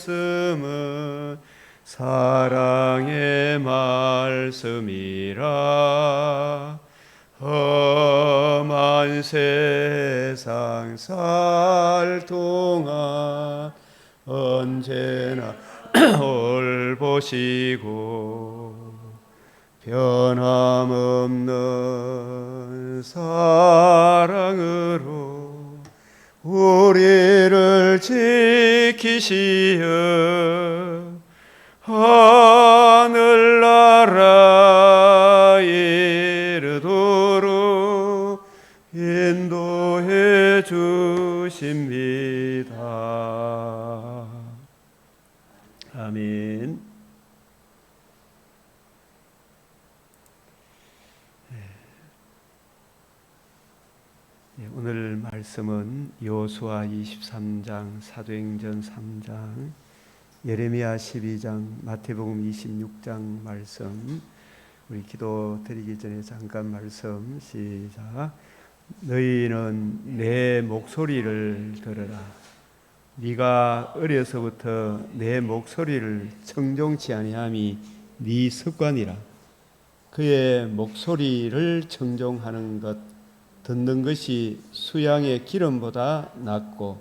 말씀은 사랑의 말씀이라. 험한 세상 살 동안 언제나 올보시고 변함없는 사랑으로 우리를 지키시어 하늘나라에 이르도록 인도해 주십니다. 아멘. 오늘 말씀은 여호수아 23장, 사도행전 3장, 예레미야 12장, 마태복음 26장 말씀. 우리 기도 드리기 전에 잠깐 말씀 시작. 너희는 내 목소리를 들으라. 네가 어려서부터 내 목소리를 청종치 아니함이 네 습관이라. 그의 목소리를 청종하는 것, 듣는 것이 수양의 기름보다 낫고,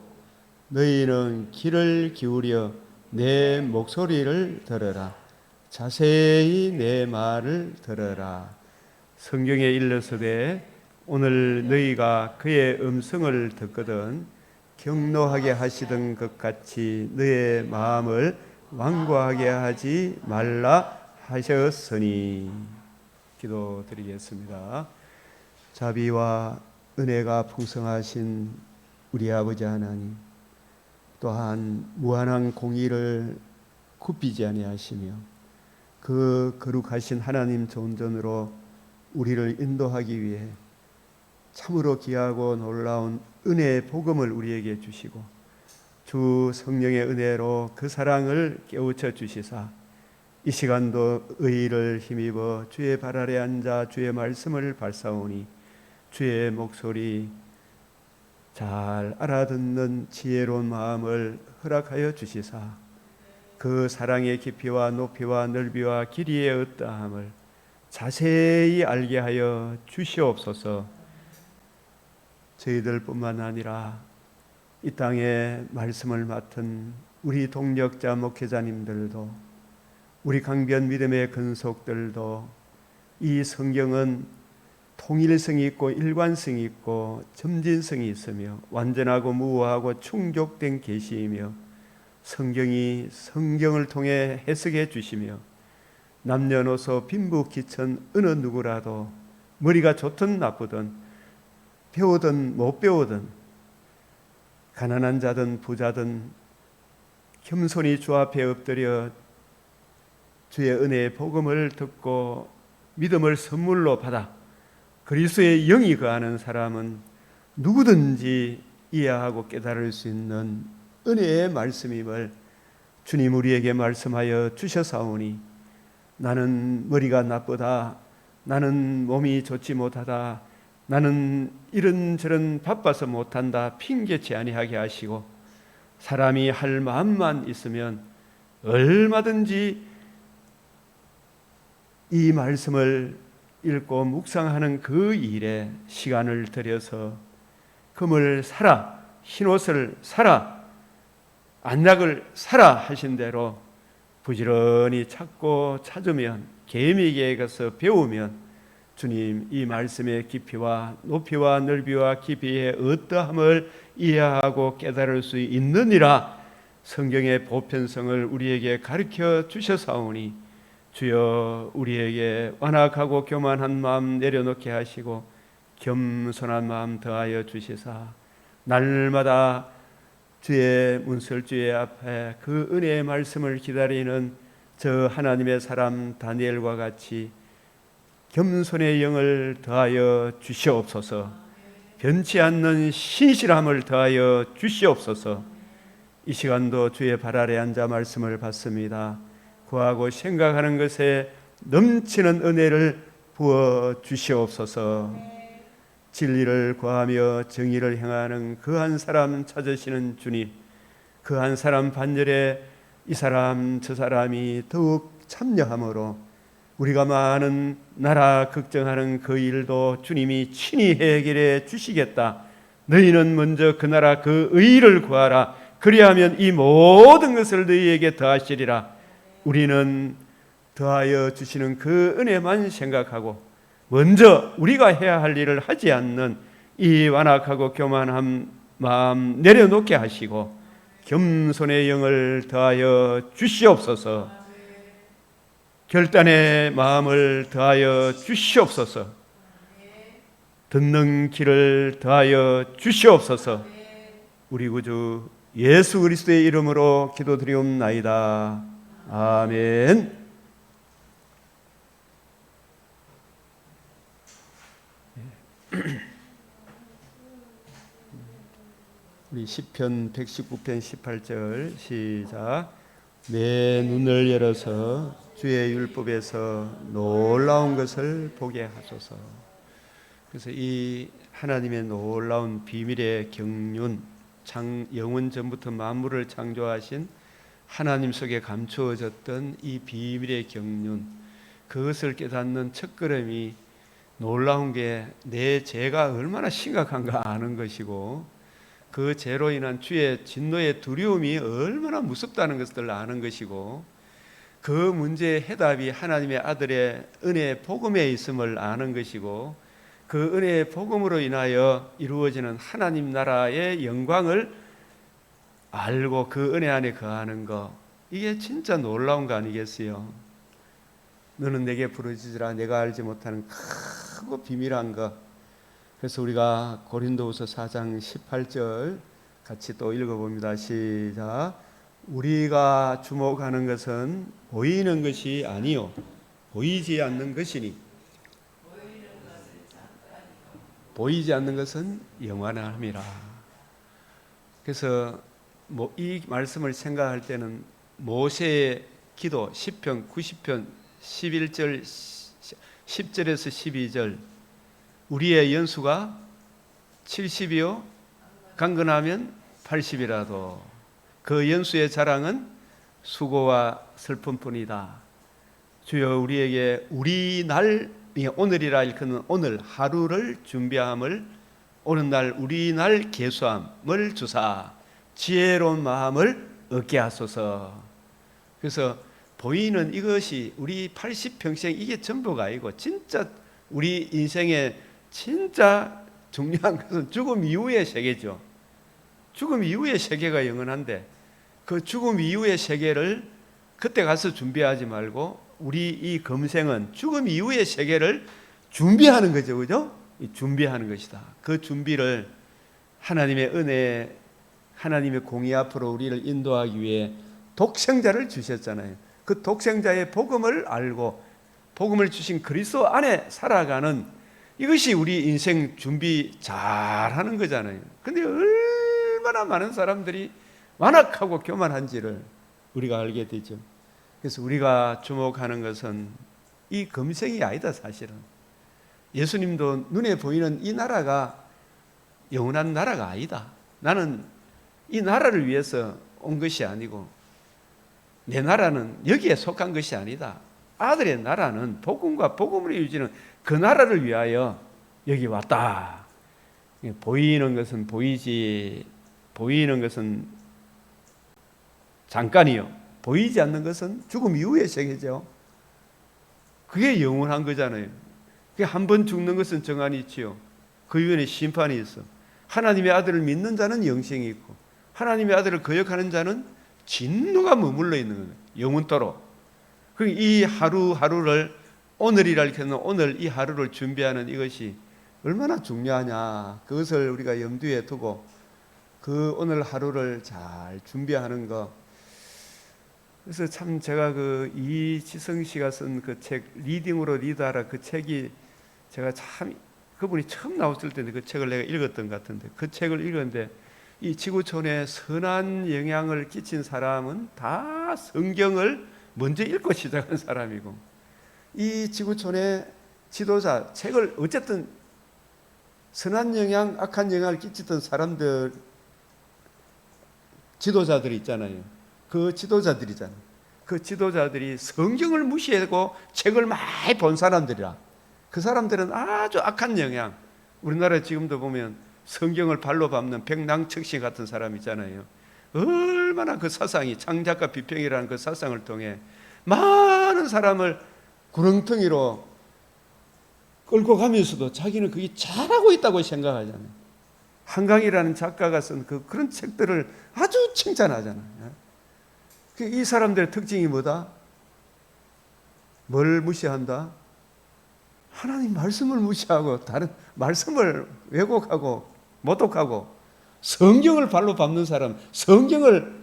너희는 귀를 기울여 내 목소리를 들으라. 자세히 내 말을 들으라. 성경에 일러서되 오늘 너희가 그의 음성을 듣거든 경노하게 하시던 것 같이 너의 마음을 완고하게 하지 말라 하셨으니. 기도드리겠습니다. 자비와 은혜가 풍성하신 우리 아버지 하나님, 또한 무한한 공의를 굽히지 아니하시며 그 거룩하신 하나님 존전으로 우리를 인도하기 위해 참으로 귀하고 놀라운 은혜의 복음을 우리에게 주시고 주 성령의 은혜로 그 사랑을 깨우쳐 주시사 이 시간도 의의를 힘입어 주의 발 아래 앉아 주의 말씀을 발사오니 주의 목소리 잘 알아듣는 지혜로운 마음을 허락하여 주시사 그 사랑의 깊이와 높이와 넓이와 길이의 어떠함을 자세히 알게 하여 주시옵소서. 저희들뿐만 아니라 이 땅에 말씀을 맡은 우리 동력자 목회자님들도, 우리 강변 믿음의 근속들도 이 성경은 통일성이 있고 일관성이 있고 점진성이 있으며 완전하고 무오하고 충족된 계시이며 성경이 성경을 통해 해석해 주시며 남녀노소 빈부귀천 어느 누구라도 머리가 좋든 나쁘든 배우든 못 배우든 가난한 자든 부자든 겸손히 주 앞에 엎드려 주의 은혜의 복음을 듣고 믿음을 선물로 받아 그리스도의 영이 거하는 사람은 누구든지 이해하고 깨달을 수 있는 은혜의 말씀임을 주님 우리에게 말씀하여 주셔사오니 나는 머리가 나쁘다, 나는 몸이 좋지 못하다, 나는 이런저런 바빠서 못한다 핑계치 아니하게 하시고 사람이 할 마음만 있으면 얼마든지 이 말씀을 읽고 묵상하는 그 일에 시간을 들여서 금을 사라, 흰옷을 사라, 안락을 사라 하신 대로 부지런히 찾고 찾으면 계미에게 가서 배우면 주님 이 말씀의 깊이와 높이와 넓이와 깊이의 어떠함을 이해하고 깨달을 수 있느니라. 성경의 보편성을 우리에게 가르쳐 주셔사오니 주여 우리에게 완악하고 교만한 마음 내려놓게 하시고 겸손한 마음 더하여 주시사 날마다 주의 문설주의 앞에 그 은혜의 말씀을 기다리는 저 하나님의 사람 다니엘과 같이 겸손의 영을 더하여 주시옵소서. 변치 않는 신실함을 더하여 주시옵소서. 이 시간도 주의 발 아래 앉아 말씀을 받습니다. 구하고 생각하는 것에 넘치는 은혜를 부어 주시옵소서. 진리를 구하며 정의를 행하는 그 한 사람 찾으시는 주님, 그 한 사람 반열에 이 사람 저 사람이 더욱 참여함으로 우리가 많은 나라 걱정하는 그 일도 주님이 친히 해결해 주시겠다. 너희는 먼저 그 나라 그 의를 구하라. 그리하면 이 모든 것을 너희에게 더하시리라. 우리는 더하여 주시는 그 은혜만 생각하고 먼저 우리가 해야 할 일을 하지 않는 이 완악하고 교만한 마음 내려놓게 하시고 겸손의 영을 더하여 주시옵소서. 결단의 마음을 더하여 주시옵소서. 듣는 길을 더하여 주시옵소서. 우리 구주 예수 그리스도의 이름으로 기도드리옵나이다. 아멘. 우리 시편 119편 18절 시작. 내 눈을 열어서 주의 율법에서 놀라운 것을 보게 하소서. 그래서 이 하나님의 놀라운 비밀의 경륜, 영원 전부터 만물을 창조하신 하나님 속에 감추어졌던 이 비밀의 경륜, 그것을 깨닫는 첫걸음이 놀라운 게 내 죄가 얼마나 심각한가 아는 것이고, 그 죄로 인한 주의 진노의 두려움이 얼마나 무섭다는 것을 아는 것이고, 그 문제의 해답이 하나님의 아들의 은혜의 복음에 있음을 아는 것이고, 그 은혜의 복음으로 인하여 이루어지는 하나님 나라의 영광을 알고 그 은혜 안에 거하는 것, 이게 진짜 놀라운 거 아니겠어요? 너는 내게 부르짖으라. 내가 알지 못하는 크고 비밀한 것. 그래서 우리가 고린도후서 4장 18절 같이 또 읽어봅니다. 시작. 우리가 주목하는 것은 보이는 것이 아니요 보이지 않는 것이니 보이지 않는 것은 영원함이라. 그래서 이 말씀을 생각할 때는 모세의 기도 시편 90편 11절 10절에서 12절 우리의 연수가 70이요 강건하면 80이라도 그 연수의 자랑은 수고와 슬픔뿐이다. 주여 우리에게 우리 날 오늘이라 일컫는 오늘 하루를 준비함을 오는 날 우리 날 계수함을 주사 지혜로운 마음을 얻게 하소서. 그래서 보이는 이것이 우리 80평생 이게 전부가 아니고 진짜 우리 인생의 진짜 중요한 것은 죽음 이후의 세계죠. 죽음 이후의 세계가 영원한데 그 죽음 이후의 세계를 그때 가서 준비하지 말고 우리 이 금생은 죽음 이후의 세계를 준비하는 거죠. 그죠? 준비하는 것이다. 그 준비를 하나님의 은혜, 하나님의 공의 앞으로 우리를 인도하기 위해 독생자를 주셨잖아요. 그 독생자의 복음을 알고 복음을 주신 그리스도 안에 살아가는 이것이 우리 인생 준비 잘하는 거잖아요. 근데 얼마나 많은 사람들이 완악하고 교만한지를 우리가 알게 되죠. 그래서 우리가 주목하는 것은 이 금생이 아니다. 사실은 예수님도 눈에 보이는 이 나라가 영원한 나라가 아니다. 나는 이 나라를 위해서 온 것이 아니고 내 나라는 여기에 속한 것이 아니다. 아들의 나라는 복음과 복음을 이루어지는 그 나라를 위하여 여기 왔다. 보이는 것은 보이지, 보이는 것은 잠깐이요 보이지 않는 것은 죽음 이후의 세계죠. 그게 영원한 거잖아요. 한 번 죽는 것은 정한이 있지요. 그 이후에는 심판이 있어. 하나님의 아들을 믿는 자는 영생이 있고 하나님의 아들을 거역하는 자는 진노가 머물러 있는 거예요. 영원토록. 이 하루하루를 오늘이라 일컫는 오늘 이 하루를 준비하는 이것이 얼마나 중요하냐. 그것을 우리가 염두에 두고 그 오늘 하루를 잘 준비하는 것. 그래서 참 제가 그 이지성 씨가 쓴 그 책 리딩으로 리드하라 그 책이 제가 참 그분이 처음 나왔을 때인데 그 책을 내가 읽었던 것 같은데 그 책을 읽었는데 이 지구촌에 선한 영향을 끼친 사람은 다 성경을 먼저 읽고 시작한 사람이고 이 지구촌의 지도자 책을 어쨌든 선한 영향, 악한 영향을 끼쳤던 사람들 지도자들이 있잖아요. 그 지도자들이잖아요. 그 지도자들이 성경을 무시하고 책을 많이 본 사람들이라. 그 사람들은 아주 악한 영향. 우리나라에 지금도 보면 성경을 발로 밟는 백낭척시 같은 사람 있잖아요. 얼마나 그 사상이, 창작과 비평이라는 그 사상을 통해 많은 사람을 구렁텅이로 끌고 가면서도 자기는 그게 잘하고 있다고 생각하잖아요. 한강이라는 작가가 쓴 그런 책들을 아주 칭찬하잖아요. 이 사람들의 특징이 뭐다? 뭘 무시한다? 하나님 말씀을 무시하고 다른 말씀을 왜곡하고 모독하고 성경을 발로 밟는 사람, 성경을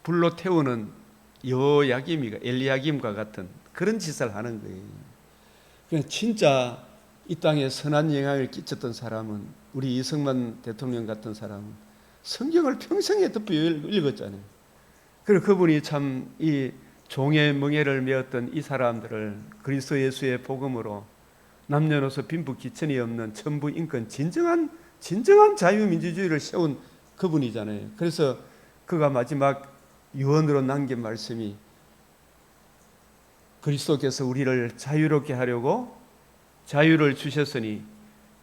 불로 태우는 여야김이가 엘리야김과 같은 그런 짓을 하는 거예요. 그러니까 진짜 이 땅에 선한 영향을 끼쳤던 사람은 우리 이승만 대통령 같은 사람은 성경을 평생에 덮어 읽었잖아요. 그리고 그분이 참 이 종의 멍에를 메었던 이 사람들을 그리스도 예수의 복음으로 남녀노소 빈부 귀천이 없는 천부 인권 진정한 자유민주주의를 세운 그분이잖아요. 그래서 그가 마지막 유언으로 남긴 말씀이 그리스도께서 우리를 자유롭게 하려고 자유를 주셨으니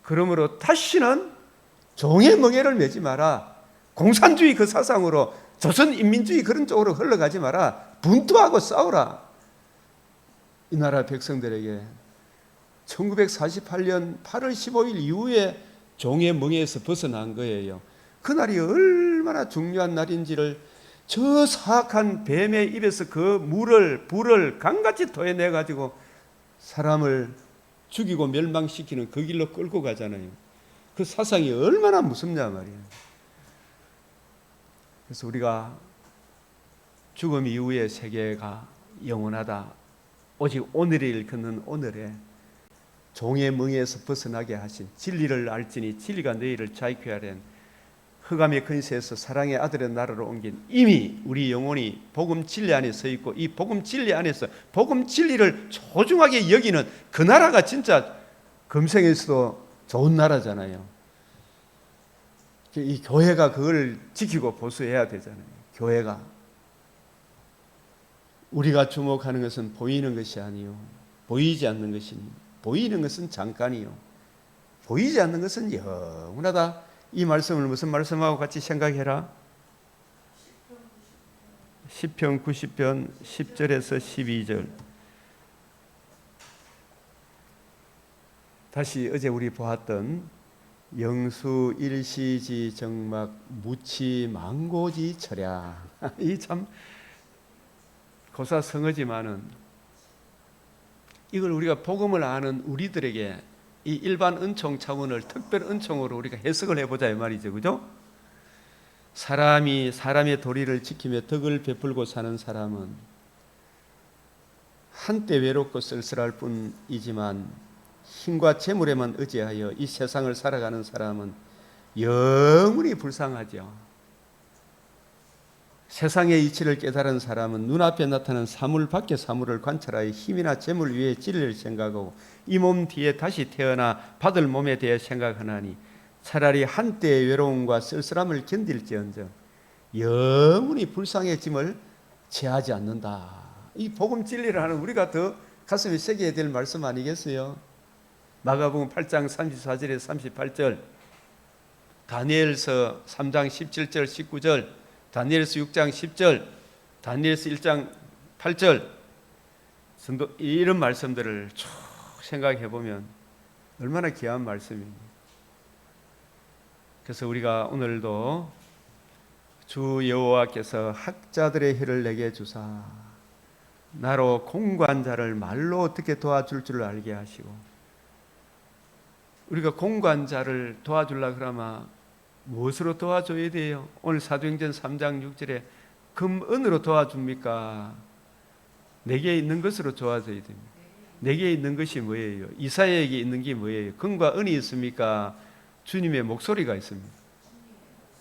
그러므로 다시는 종의 멍에를 메지 마라. 공산주의 그 사상으로 조선인민주의 그런 쪽으로 흘러가지 마라. 분투하고 싸우라. 이 나라 백성들에게 1948년 8월 15일 이후에 종의 멍에에서 벗어난 거예요. 그날이 얼마나 중요한 날인지를 저 사악한 뱀의 입에서 그 불을 강같이 토해내 가지고 사람을 죽이고 멸망시키는 그 길로 끌고 가잖아요. 그 사상이 얼마나 무섭냐 말이에요. 그래서 우리가 죽음 이후의 세계가 영원하다. 오직 오늘을 일컫는 오늘에 종의 멍에에서 벗어나게 하신 진리를 알지니 진리가 너희를 자유케 하려는 흑암의 근세에서 사랑의 아들의 나라로 옮긴 이미 우리 영혼이 복음 진리 안에 서 있고 이 복음 진리 안에서 복음 진리를 소중하게 여기는 그 나라가 진짜 금생에서도 좋은 나라잖아요. 이 교회가 그걸 지키고 보수해야 되잖아요. 교회가 우리가 주목하는 것은 보이는 것이 아니요 보이지 않는 것이니 보이는 것은 잠깐이요 보이지 않는 것은 영원하다. 이 말씀을 무슨 말씀하고 같이 생각해라? 시편 90편 10절에서 12절. 다시 어제 우리 보았던 영수 일시지 정막 무치 망고지 철야. 이 참 고사성어지만은 이걸 우리가 복음을 아는 우리들에게 이 일반 은총 차원을 특별 은총으로 우리가 해석을 해보자 이 말이죠. 그죠? 사람이 사람의 도리를 지키며 덕을 베풀고 사는 사람은 한때 외롭고 쓸쓸할 뿐이지만 힘과 재물에만 의지하여 이 세상을 살아가는 사람은 영원히 불쌍하죠. 세상의 이치를 깨달은 사람은 눈앞에 나타난 사물 밖의 사물을 관찰하여 힘이나 재물 위에 진리를 생각하고 이 몸 뒤에 다시 태어나 받을 몸에 대해 생각하나니 차라리 한때의 외로움과 쓸쓸함을 견딜지언정 영원히 불쌍의 짐을 제하지 않는다. 이 복음 진리를 하는 우리가 더 가슴에 새겨야 될 말씀 아니겠어요? 마가복음 8장 34절에 38절, 다니엘서 3장 17절 19절, 다니엘서 6장 10절, 다니엘서 1장 8절 이런 말씀들을 쭉 생각해 보면 얼마나 귀한 말씀입니다. 그래서 우리가 오늘도 주 여호와께서 학자들의 혀를 내게 주사 나로 공고한 자를 말로 어떻게 도와줄 줄 알게 하시고, 우리가 공고한 자를 도와주려고 그러면 무엇으로 도와줘야 돼요? 오늘 사도행전 3장 6절에 금은으로 도와줍니까? 내게 있는 것으로 도와줘야 됩니다. 내게 있는 것이 뭐예요? 이사야에게 있는 게 뭐예요? 금과 은이 있습니까? 주님의 목소리가 있습니다.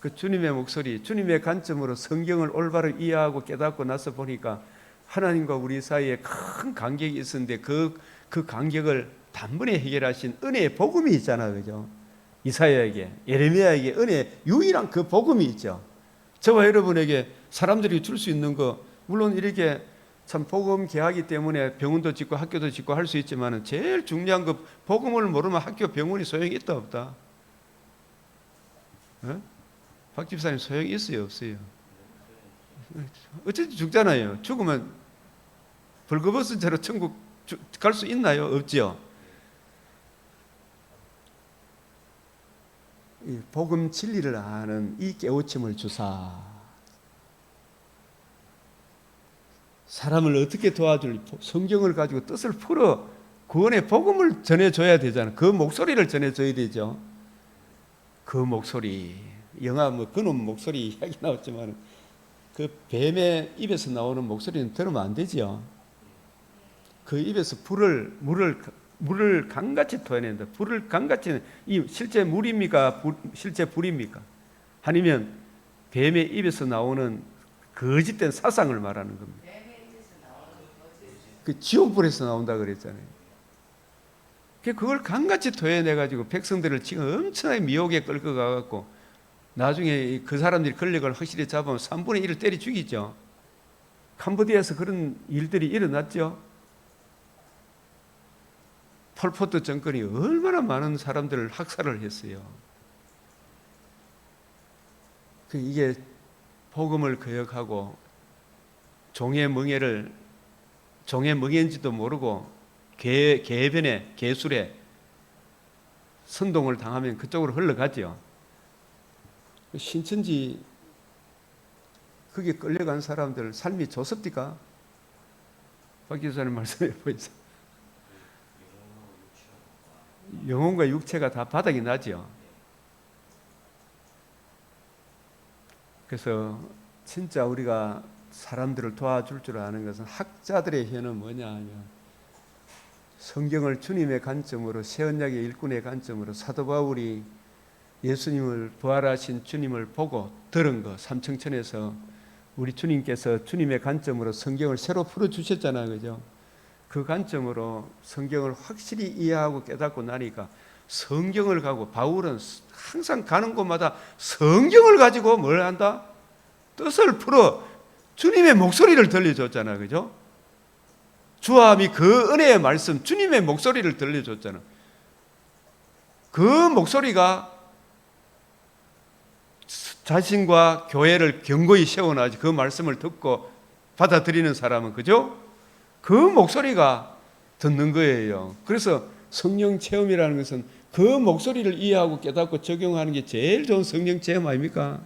그 주님의 목소리, 주님의 관점으로 성경을 올바로 이해하고 깨닫고 나서 보니까 하나님과 우리 사이에 큰 간격이 있었는데 그 간격을 단번에 해결하신 은혜의 복음이 있잖아요. 그죠? 이사야에게, 예레미야에게 은혜 유일한 그 복음이 있죠. 저와 여러분에게 사람들이 줄 수 있는 거, 물론 이렇게 참 복음 개하기 때문에 병원도 짓고 학교도 짓고 할 수 있지만 제일 중요한 거, 복음을 모르면 학교 병원이 소용이 있다 없다? 어? 박 집사님 소용이 있어요 없어요? 어쨌든 죽잖아요. 죽으면 벌거벗은 채로 천국 갈 수 있나요? 없지요. 이 복음 진리를 아는 이 깨우침을 주사 사람을 어떻게 도와줄, 성경을 가지고 뜻을 풀어 구원의 복음을 전해줘야 되잖아. 그 목소리를 전해줘야 되죠. 그 목소리, 영화 뭐 그놈 목소리 이야기 나왔지만 그 뱀의 입에서 나오는 목소리는 들으면 안 되지요. 그 입에서 물을 강같이 토해낸다. 불을 강같이, 이 실제 물입니까? 실제 불입니까? 아니면 뱀의 입에서 나오는 거짓된 사상을 말하는 겁니다. 그 지옥불에서 나온다 그랬잖아요. 그걸 강같이 토해내가지고 백성들을 지금 엄청나게 미혹에 끌고 가갖고 나중에 그 사람들이 권력을 확실히 잡으면 3분의 1을 때려 죽이죠. 캄보디아에서 그런 일들이 일어났죠. 폴포트 정권이 얼마나 많은 사람들을 학살을 했어요. 이게 복음을 거역하고 종의 멍에인지도 모르고 개변에 개술에 선동을 당하면 그쪽으로 흘러가죠. 신천지 거기에 끌려간 사람들 삶이 좋습니까? 박 교수님 말씀해 보이죠. 영혼과 육체가 다 바닥이 나죠. 그래서 진짜 우리가 사람들을 도와줄 줄 아는 것은, 학자들의 혀는 뭐냐 하면 성경을 주님의 관점으로, 새언약의 일꾼의 관점으로 사도 바울이 예수님을, 부활하신 주님을 보고 들은 거, 삼청천에서 우리 주님께서 주님의 관점으로 성경을 새로 풀어주셨잖아요. 그죠? 그 관점으로 성경을 확실히 이해하고 깨닫고 나니까 성경을 가고, 바울은 항상 가는 곳마다 성경을 가지고 뭘 한다? 뜻을 풀어 주님의 목소리를 들려줬잖아. 그죠? 주함이 그 은혜의 말씀, 주님의 목소리를 들려줬잖아. 그 목소리가 자신과 교회를 견고히 세워놔야지. 그 말씀을 듣고 받아들이는 사람은, 그죠? 그 목소리가 듣는 거예요. 그래서 성령 체험이라는 것은 그 목소리를 이해하고 깨닫고 적용하는 게 제일 좋은 성령 체험 아닙니까?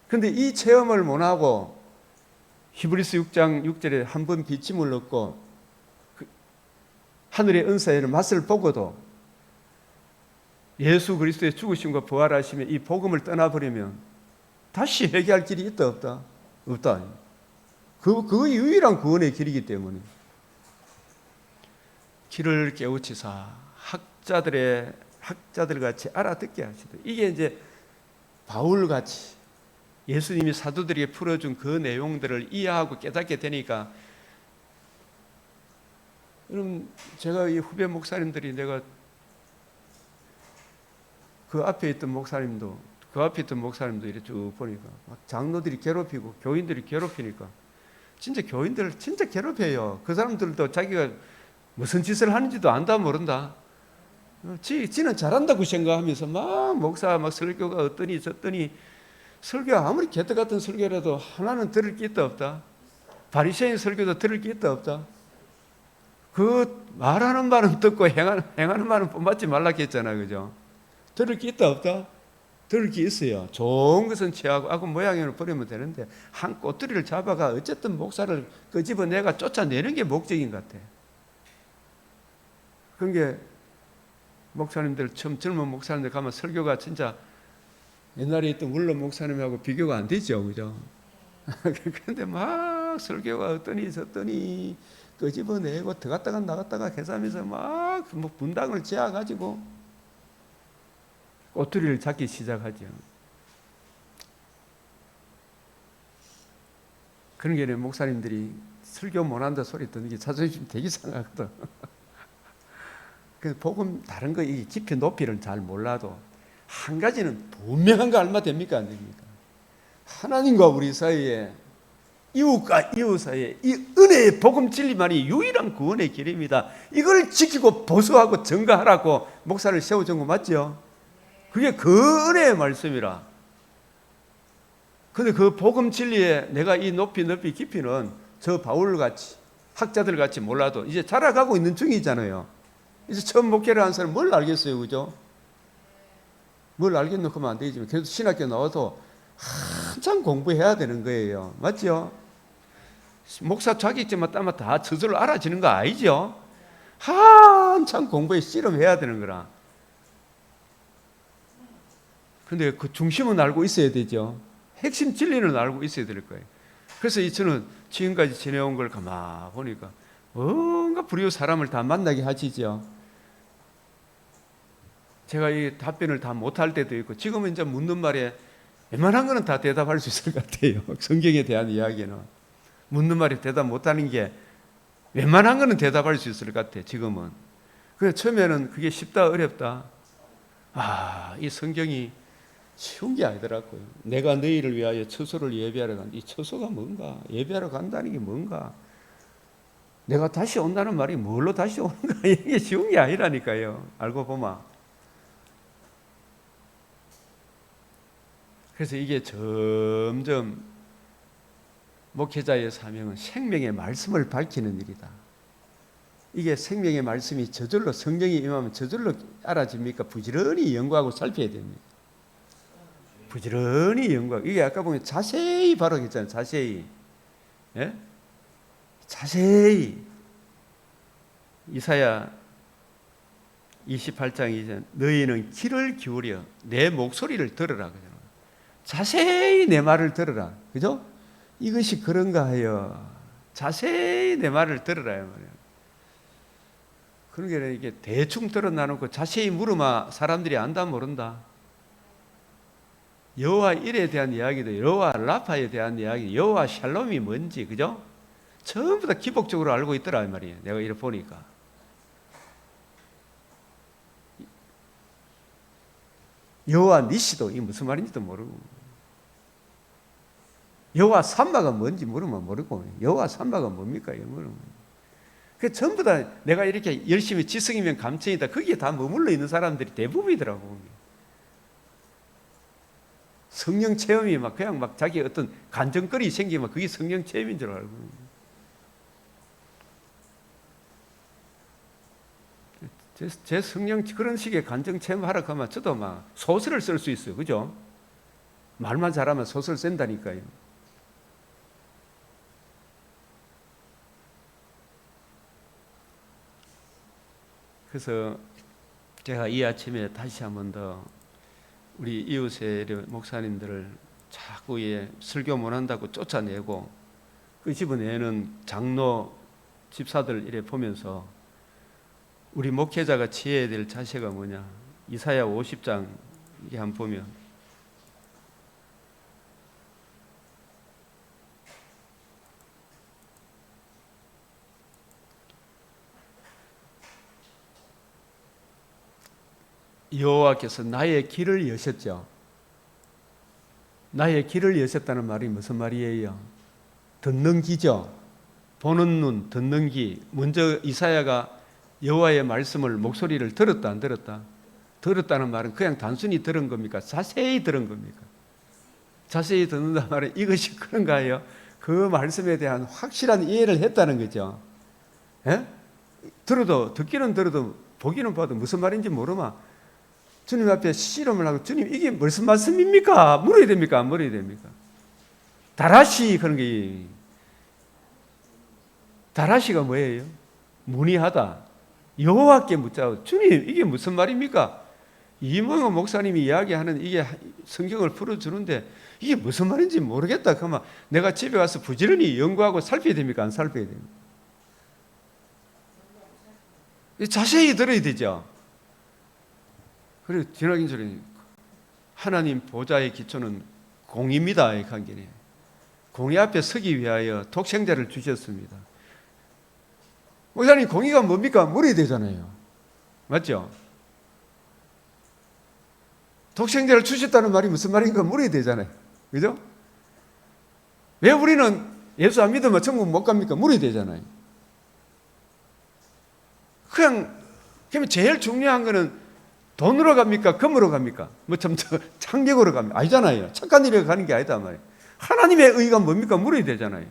그런데 이 체험을 못하고 히브리서 6장 6절에 한 번 기침을 얻고 하늘의 은사에는 맛을 보고도 예수 그리스도의 죽으심과 부활하심에 이 복음을 떠나버리면 다시 회개할 길이 있다 없다? 없다. 그 유일한 구원의 길이기 때문에 길을 깨우치사 학자들 같이 알아듣게 하시다. 이게 이제 바울같이 예수님이 사도들에게 풀어준 그 내용들을 이해하고 깨닫게 되니까, 여러분, 제가 이 후배 목사님들이, 내가 그 앞에 있던 목사님도 이렇게 쭉 보니까 막 장로들이 괴롭히고 교인들이 괴롭히니까 진짜 교인들을 진짜 괴롭혀요. 그 사람들도 자기가 무슨 짓을 하는지도 안다 모른다. 지는 잘한다고 생각하면서 막 목사 막 설교가 어떠니 저떠니, 설교가 아무리 개떡 같은 설교라도 하나는 들을 게 있다 없다? 바리새인 설교도 들을 게 있다 없다? 그 말하는 말은 듣고 행하는 말은 본받지 말라 했잖아. 그죠? 들을 게 있다 없다? 들을 게 있어요. 좋은 것은 취하고 악은 모양으로 버리면 되는데, 한 꼬투리를 잡아가 어쨌든 목사를 끄집어내가 쫓아내는 게 목적인 것 같아. 그런 게 목사님들, 처음 젊은 목사님들 가면 설교가 진짜 옛날에 있던 원로 목사님하고 비교가 안 되죠. 그죠? 그런데 막 설교가 어떠니 저떠니 끄집어내고 들어갔다가 나갔다가 해서하면서 막 뭐 분당을 지어가지고 꼬투리를 잡기 시작하죠. 그런 게 목사님들이 설교 못한다 소리 듣는 게 자존심 되게 상하거든. 그 복음 다른 거 이 깊이 높이를 잘 몰라도 한 가지는 분명한 거 얼마 됩니까 안 됩니까? 하나님과 우리 사이에 이웃과 이웃 사이에 이 은혜의 복음 진리만이 유일한 구원의 길입니다. 이걸 지키고 보수하고 증거하라고 목사를 세워준 거 맞죠? 그게 그 은혜의 말씀이라. 근데 그 복음 진리에 내가 이 높이 깊이는 저 바울같이 학자들 같이 몰라도 이제 자라가고 있는 중이잖아요. 이제 처음 목회를 한 사람은 뭘 알겠어요, 그죠? 뭘 알겠노? 그러면 안 되지만 그래도 신학교 나와도 한참 공부해야 되는 거예요. 맞죠? 목사 자격증만 따면 다 저절로 알아지는 거 아니죠? 한참 공부에 씨름해야 되는 거라. 근데 그 중심은 알고 있어야 되죠. 핵심 진리는 알고 있어야 될 거예요. 그래서 저는 지금까지 지내온 걸 가만 보니까 뭔가 불의의 사람을 다 만나게 하시죠. 제가 이 답변을 다 못할 때도 있고 지금은 이제 묻는 말에 웬만한 거는 다 대답할 수 있을 것 같아요. 성경에 대한 이야기는 묻는 말에 대답 못하는 게 웬만한 거는 대답할 수 있을 것 같아요. 지금은. 그래서 처음에는 그게 쉽다 어렵다. 이 성경이 쉬운 게 아니더라고요. 내가 너희를 위하여 처소를 예비하러 간다. 이 처소가 뭔가? 예비하러 간다는 게 뭔가? 내가 다시 온다는 말이 뭘로 다시 오는가? 이게 쉬운 게 아니라니까요. 알고 보면. 그래서 이게 점점 목회자의 사명은 생명의 말씀을 밝히는 일이다. 이게 생명의 말씀이 저절로 성령이 임하면 저절로 알아집니까? 부지런히 연구하고 살펴야 됩니다. 부지런히 연구하고 이게 아까 보면 자세히 바로 했잖아요. 자세히. 예? 자세히. 이사야 28장 이제 너희는 귀를 기울여 내 목소리를 들으라. 자세히 내 말을 들으라. 그죠? 이것이 그런가 하여 자세히 내 말을 들으라 말이야. 그런 게 이게 대충 들어놔놓고 자세히 물으면 사람들이 안다 모른다. 여호와 일에 대한 이야기도 여호와 라파에 대한 이야기, 여호와 샬롬이 뭔지 그죠? 전부 다 기복적으로 알고 있더라 이 말이에요. 내가 이렇게 보니까. 여호와 니시도 이게 무슨 말인지도 모르고 여호와 삼마가 뭔지 물으면 모르고 여호와 삼마가 뭡니까? 이거 물으면 그 전부 다 내가 이렇게 열심히 지성이면 감천이다. 거기에 다 머물러 있는 사람들이 대부분이더라고. 성령 체험이 막 그냥 막 자기 어떤 간증거리 생기면 그게 성령 체험인 줄 알고. 제 성령 그런 식의 간증 체험하라 하면 저도 막 소설을 쓸 수 있어요. 그죠? 말만 잘하면 소설 쓴다니까요. 그래서 제가 이 아침에 다시 한 번 더 우리 이웃의 목사님들을 자꾸 설교 못한다고 쫓아내고 그 집어내는 장로 집사들 이래 보면서 우리 목회자가 취해야 될 자세가 뭐냐? 이사야 50장 이게 한번 보면 여호와께서 나의 길을 여셨죠. 나의 길을 여셨다는 말이 무슨 말이에요? 듣는 귀죠. 보는 눈, 듣는 귀. 먼저 이사야가 여호와의 말씀을 목소리를 들었다 안 들었다? 들었다는 말은 그냥 단순히 들은 겁니까? 자세히 들은 겁니까? 자세히 듣는다는 말은 이것이 그런가요? 그 말씀에 대한 확실한 이해를 했다는 거죠. 예? 듣기는 들어도 보기는 봐도 무슨 말인지 모르면 주님 앞에 씨름을 하고 주님 이게 무슨 말씀입니까? 물어야 됩니까? 안 물어야 됩니까? 다라시 그런 게 다라시가 뭐예요? 문의하다. 여호와께 묻자. 주님 이게 무슨 말입니까? 이몽호 목사님이 이야기하는 이게 성경을 풀어주는데 이게 무슨 말인지 모르겠다. 그러면 내가 집에 가서 부지런히 연구하고 살펴야 됩니까? 안 살펴야 됩니까? 자세히 들어야 되죠. 그리고 지나긴 전에 하나님 보좌의 기초는 공입니다. 이 관계는 공의 앞에 서기 위하여 독생자를 주셨습니다. 목사님 공의가 뭡니까? 물어야 되잖아요. 맞죠? 독생자를 주셨다는 말이 무슨 말인가 물어야 되잖아요. 그죠? 왜 우리는 예수 안 믿으면 천국 못 갑니까? 물어야 되잖아요. 그러면 제일 중요한 거는 돈으로 갑니까? 금으로 갑니까? 뭐 좀 창력으로 갑니까? 아니잖아요. 착한 일에 가는 게 아니다 말이에요. 하나님의 의가 뭡니까? 물어야 되잖아요.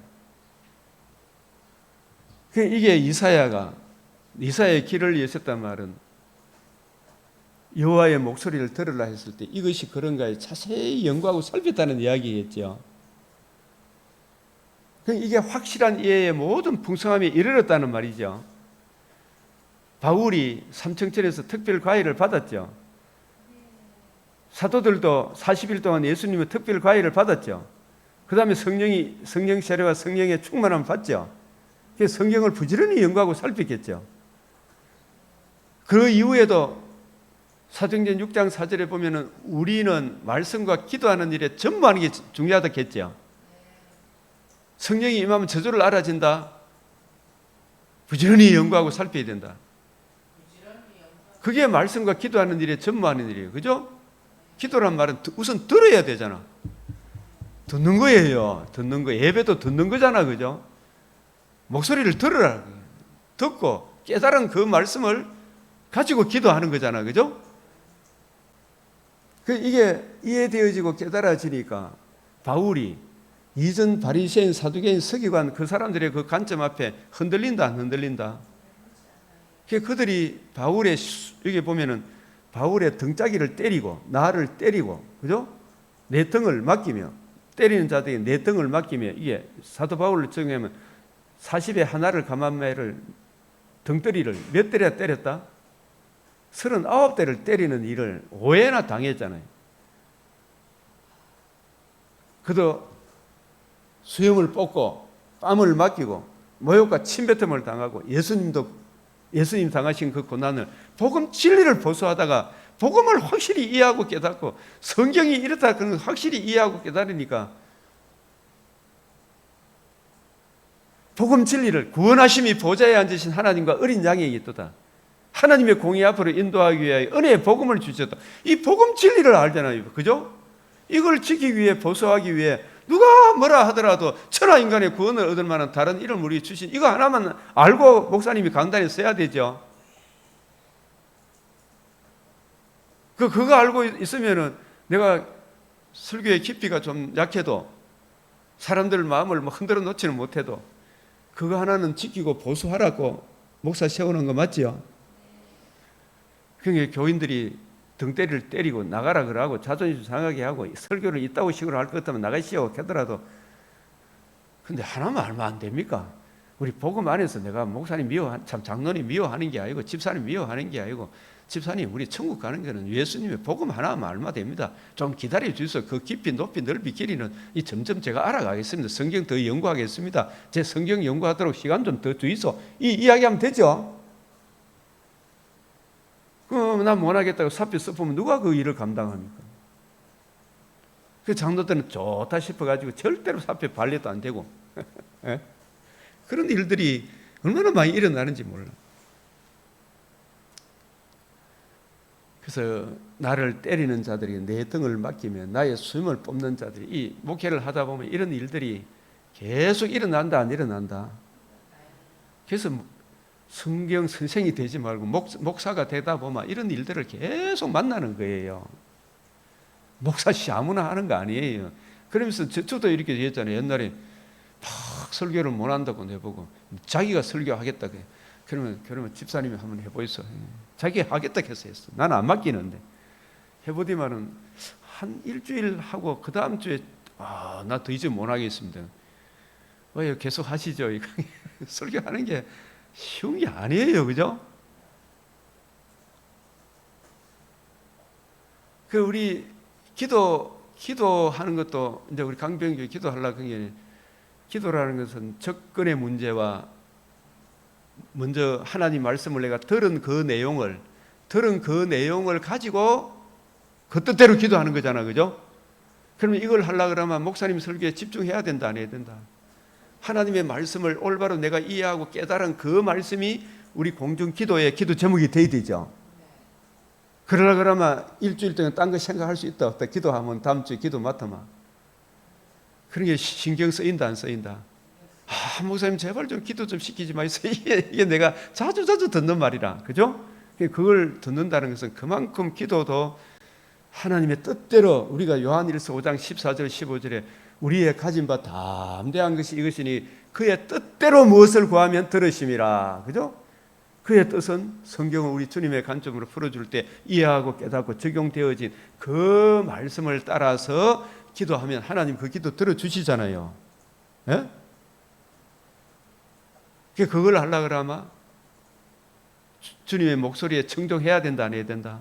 이게 이사야의 길을 여셨단 말은 여호와의 목소리를 들으라 했을 때 이것이 그런가에 자세히 연구하고 살폈다는 이야기겠죠. 이게 확실한 이해의 모든 풍성함에 이르렀다는 말이죠. 바울이 삼청천에서 특별 과외를 받았죠. 사도들도 40일 동안 예수님의 특별 과외를 받았죠. 그 다음에 성령 세례와 성령의 충만함을 받죠. 그래서 성경을 부지런히 연구하고 살폈겠죠. 그 이후에도 사도행전 6장 4절에 보면은 우리는 말씀과 기도하는 일에 전무하는 게 중요하다겠죠. 성령이 임하면 저절로 알아진다. 부지런히 연구하고 살펴야 된다. 그게 말씀과 기도하는 일에 전무하는 일이에요. 그죠? 기도란 말은 우선 들어야 되잖아. 듣는 거예요. 듣는 거. 예배도 듣는 거잖아. 그죠? 목소리를 들으라. 듣고 깨달은 그 말씀을 가지고 기도하는 거잖아. 그죠? 이게 이해되어지고 깨달아지니까 바울이 이전 바리새인, 사두개인, 서기관 그 사람들의 그 관점 앞에 흔들린다, 안 흔들린다. 그들이 여기 보면은 바울의 등짜기를 때리고 나를 때리고, 그죠? 내 등을 맡기며, 때리는 자들이 내 등을 맡기며, 이게 사도 바울을 정하면 40에 하나를 가만매를 등떠리를 몇 대나 때렸다? 39대를 때리는 일을 5회나 당했잖아요. 그도 수염을 뽑고 뺨을 맡기고 모욕과 침뱉음을 당하고 예수님 당하신 그 고난을 복음 진리를 보수하다가 복음을 확실히 이해하고 깨닫고 성경이 이렇다 그런 확실히 이해하고 깨달으니까 복음 진리를 구원하심이 보좌에 앉으신 하나님과 어린 양에게 있도다. 하나님의 공의 앞으로 인도하기 위하여 은혜의 복음을 주셨다. 이 복음 진리를 알잖아요. 그죠? 이걸 지키기 위해 보수하기 위해 누가 뭐라 하더라도 천하 인간의 구원을 얻을 만한 다른 이름 우리 주신 이거 하나만 알고 목사님이 강단에 써야 되죠. 그거 알고 있으면은 내가 설교의 깊이가 좀 약해도 사람들 마음을 흔들어 놓지는 못해도 그거 하나는 지키고 보수하라고 목사 세우는 거 맞지요? 그러니까 교인들이 등대를 때리고 나가라 그러고 자존심 상하게 하고 설교를 이따고 식으로 할 것 같으면 나가시오 하더라도 근데 하나만 알면 안 됩니까? 우리 복음 안에서 내가 목사님 참 장로님 미워하는 게 아니고 집사님 미워하는 게 아니고 집사님 우리 천국 가는 거는 예수님의 복음 하나만 알면 됩니다. 좀 기다려 주세요. 그 깊이 높이 넓이 길이는 점점 제가 알아가겠습니다. 성경 더 연구하겠습니다. 제 성경 연구하도록 시간 좀 더 주이소. 이 이야기하면 되죠. 그럼 난 못하겠다고 사표 써보면 누가 그 일을 감당합니까? 그 장로들은 좋다 싶어가지고 절대로 사표 발려도 안 되고 그런 일들이 얼마나 많이 일어나는지 몰라. 그래서 나를 때리는 자들이 내 등을 맡기면 나의 수염을 뽑는 자들이 이 목회를 하다 보면 이런 일들이 계속 일어난다 안 일어난다. 그래서 성경 선생이 되지 말고 목사가 되다 보면 이런 일들을 계속 만나는 거예요. 목사씨 아무나 하는 거 아니에요. 그러면서 저도 이렇게 얘기했잖아요. 옛날에 막 설교를 못 한다고 내보고 자기가 설교하겠다 그래. 그러면 집사님이 한번 해보이소. 자기가 하겠다 해서 했어. 나는 안 맡기는데 해보디만은 한 일주일 하고 그 다음 주에 나 더 이제 못 하겠습니다. 왜 계속 하시죠? 설교하는 게 쉬운 게 아니에요. 그죠? 우리 기도하는 것도 이제 우리 강병교회 기도하려고 하는 기도라는 것은 접근의 문제와 먼저 하나님 말씀을 내가 들은 그 내용을 가지고 그 뜻대로 기도하는 거잖아. 그죠? 그러면 이걸 하려고 그러면 목사님 설교에 집중해야 된다 안 해야 된다? 하나님의 말씀을 올바로 내가 이해하고 깨달은 그 말씀이 우리 공중 기도의 기도 제목이 돼야 되죠. 그러면 일주일 동안 딴 거 생각할 수 있다 없다? 기도하면 다음 주에 기도 맡아마. 그런 게 신경 쓰인다 안 쓰인다? 목사님 제발 좀 기도 좀 시키지 마세요. 이게 내가 자주 듣는 말이라. 그죠? 그걸 듣는다는 것은 그만큼 기도도 하나님의 뜻대로, 우리가 요한일서 5장 14절 15절에 우리의 가진 바 담대한 것이 이것이니 그의 뜻대로 무엇을 구하면 들으심이라. 그죠? 그의 뜻은 성경을 우리 주님의 관점으로 풀어줄 때 이해하고 깨닫고 적용되어진 그 말씀을 따라서 기도하면 하나님 그 기도 들어주시잖아요. 예? 그걸 하려고 그러면 주님의 목소리에 청종해야 된다 안 해야 된다?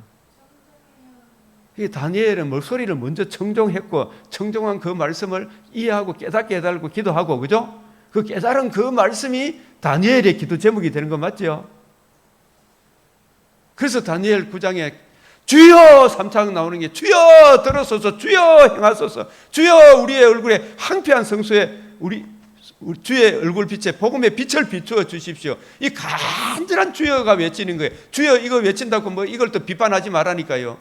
다니엘은 목소리를 먼저 청종했고 청종한 그 말씀을 이해하고 깨닫게 해달라고 기도하고, 그죠? 그 깨달은 그 말씀이 다니엘의 기도 제목이 되는 거 맞죠? 그래서 다니엘 9장에 주여 3창 나오는 게 주여 들어서서 주여 행하소서, 주여 우리의 얼굴에 황폐한 성소에 우리 주의 얼굴 빛에 복음의 빛을 비추어 주십시오. 이 간절한 주여가 외치는 거예요. 주여 이거 외친다고 뭐 이걸 또 비판하지 말라니까요.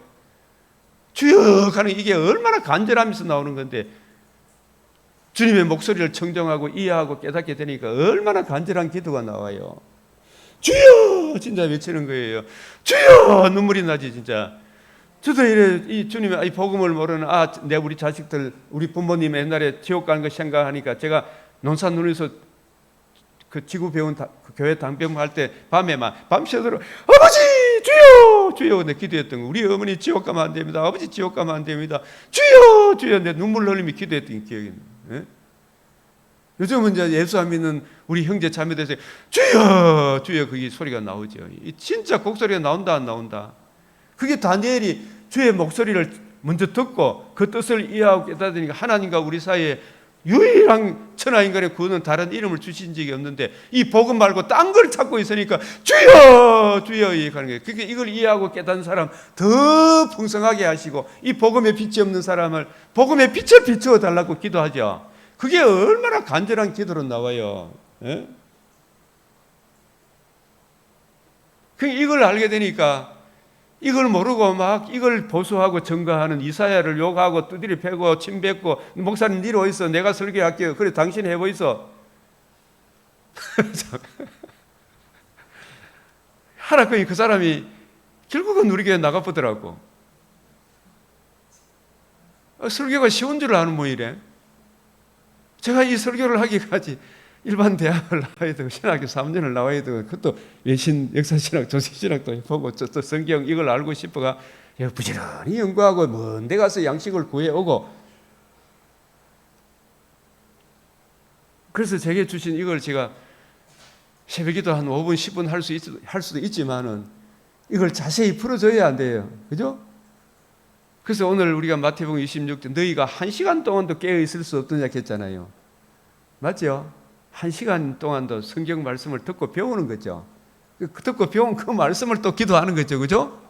주여 하는 이게 얼마나 간절하면서 나오는 건데, 주님의 목소리를 청정하고 이해하고 깨닫게 되니까 얼마나 간절한 기도가 나와요. 주여 진짜 외치는 거예요. 주여 눈물이 나지 진짜. 저도 이래 이 주님의 이 복음을 모르는 내 우리 자식들 우리 부모님 옛날에 지옥 가는 거 생각하니까 제가 논산눈에서 그 지구 배운 그 교회 당병할 때 밤에 막 밤새도록 아버지 주여 주여 내 기도했던 거. 우리 어머니 지옥 가면 안 됩니다. 아버지 지옥 가면 안 됩니다. 주여 주여 내 눈물 흘리며 기도했던 기억이 나요. 요즘은 이제 예수 안 믿는 우리 형제 자매들에서 주여 주여 그게 소리가 나오죠. 진짜 곡소리가 나온다 안 나온다? 그게 다니엘이 주의 목소리를 먼저 듣고 그 뜻을 이해하고 깨닫으니까 하나님과 우리 사이에 유일한 천하인간의 구원은 다른 이름을 주신 적이 없는데 이 복음 말고 딴 걸 찾고 있으니까 주여 주여 이렇게 하는 거예요. 그러니까 이걸 이해하고 깨닫는 사람 더 풍성하게 하시고 이 복음의 빛이 없는 사람을 복음의 빛을 비추어 달라고 기도하죠. 그게 얼마나 간절한 기도로 나와요. 예? 이걸 알게 되니까 이걸 모르고 막 이걸 보수하고 증거하는 이사야를 욕하고 두드려 패고 침 뱉고 목사님 니로 있어 내가 설교할게요. 그래 당신 해보이소. 하나님이 그 사람이 결국은 우리 교회 나가보더라고. 설교가 쉬운 줄 아는 모이래. 제가 이 설교를 하기까지 일반 대학을 나와야 되고 신학교 3년을 나와야 되고 그것도 외신 역사신학 조세신학도 보고 또 성경 이걸 알고 싶어가 부지런히 연구하고 먼 데 가서 양식을 구해오고, 그래서 제게 주신 이걸 제가 새벽기도 한 5분 10분 할 수도 있지만은 이걸 자세히 풀어줘야 안 돼요. 그죠? 그래서 오늘 우리가 마태복음 26장 너희가 1시간 동안도 깨어 있을 수 없느냐 했잖아요. 맞죠? 1시간 동안도 성경 말씀을 듣고 배우는 거죠. 듣고 배운 그 말씀을 또 기도하는 거죠. 그죠?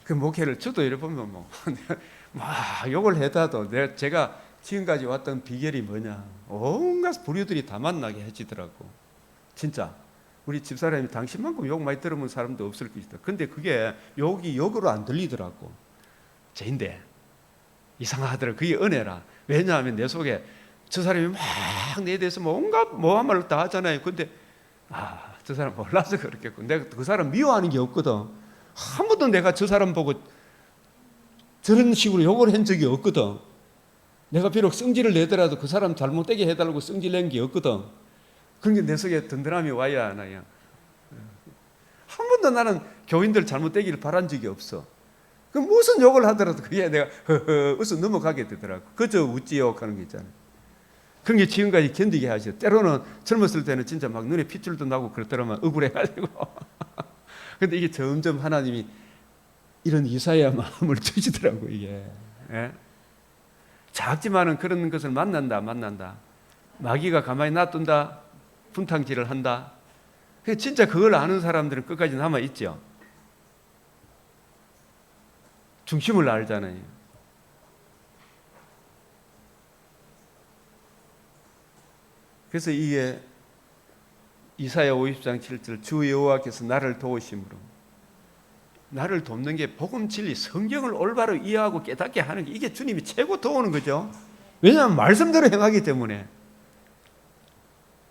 그 목회를 저도 이래 보면 막 욕을 해다도 제가 지금까지 왔던 비결이 뭐냐. 온갖 부류들이 다 만나게 해지더라고. 진짜. 우리 집사람이 당신만큼 욕 많이 들으면 사람도 없을 것이다. 근데 그게 욕이 욕으로 안 들리더라고. 죄인데 이상하더라. 그게 은혜라. 왜냐하면 내 속에 저 사람이 막 내 대해서 온갖 모한 말을 다 하잖아요. 근데 저 사람 몰라서 그렇겠고 내가 그 사람 미워하는 게 없거든. 한 번도 내가 저 사람 보고 저런 식으로 욕을 한 적이 없거든. 내가 비록 성질을 내더라도 그 사람 잘못되게 해달라고 성질 낸 게 없거든. 그러니까 내 속에 든든함이 와야 하나요? 한 번도 나는 교인들 잘못되기를 바란 적이 없어. 그 무슨 욕을 하더라도 그게 내가 웃어 넘어가게 되더라고. 그저 웃지요 하는 게 있잖아요. 그런 게 지금까지 견디게 하셔. 때로는 젊었을 때는 진짜 막 눈에 핏줄도 나고 그렇더라면 억울해가지고. 근데 이게 점점 하나님이 이런 이사야 마음을 주시더라고 이게. 예? 작지만은 그런 것을 만난다. 마귀가 가만히 놔둔다. 분탕질을 한다. 진짜 그걸 아는 사람들은 끝까지 남아 있죠. 중심을 알잖아요. 그래서 이게 이사야 50장 7절 주 여호와께서 나를 도우심으로. 나를 돕는 게 복음 진리 성경을 올바로 이해하고 깨닫게 하는 게 이게 주님이 최고 도우는 거죠. 왜냐하면 말씀대로 행하기 때문에.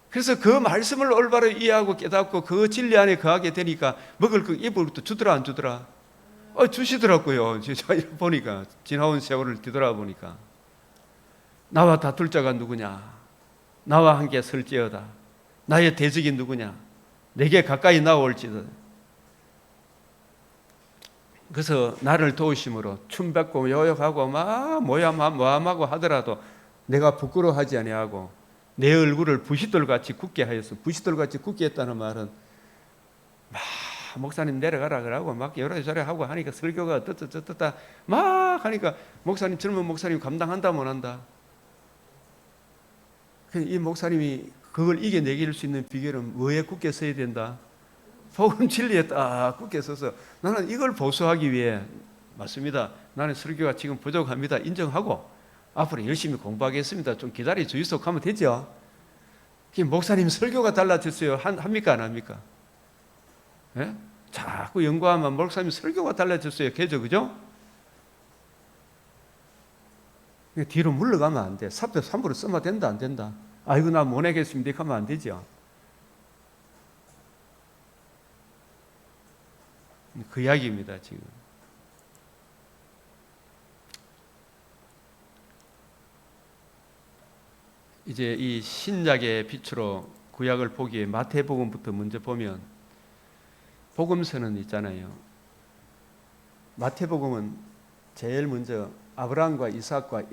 그래서 그 말씀을 올바로 이해하고 깨닫고 그 진리 안에 거하게 되니까 먹을 거 입을 것도 주더라 안 주더라? 주시더라고요. 제가 보니까 지나온 세월을 뒤돌아보니까 나와 다툴 자가 누구냐? 나와 함께 설지어다. 나의 대적이 누구냐? 내게 가까이 나올지도. 그래서 나를 도우심으로 춤뱉고 요역하고 막 모함하고 하더라도 내가 부끄러워하지 아니하고 내 얼굴을 부싯돌같이 굳게 하였어. 부싯돌같이 굳게 했다는 말은 막 목사님 내려가라 그러고 막 요래저래 하고 하니까 설교가 떴다 막 하니까 목사님 젊은 목사님 감당한다 못한다. 이 목사님이 그걸 이겨내길 수 있는 비결은 뭐에 굳게 서야 된다? 복음 진리에 딱 굳게 서서 나는 이걸 보수하기 위해 맞습니다. 나는 설교가 지금 부족합니다. 인정하고 앞으로 열심히 공부하겠습니다. 좀 기다려 주이소 하면 되죠. 목사님 설교가 달라졌어요. 합니까 안 합니까? 예? 자꾸 연구하면 목사님 설교가 달라졌어요. 개죠, 그죠? 뒤로 물러가면 안 돼. 삽도 3% 쓰면 된다 안 된다? 아이고 나 못 내겠습니다 하면 안 되죠. 그 이야기입니다 지금. 이제 이 신약의 빛으로 구약을 보기에 마태복음부터 먼저 보면 복음서는 있잖아요. 마태복음은 제일 먼저 아브라함과 이삭과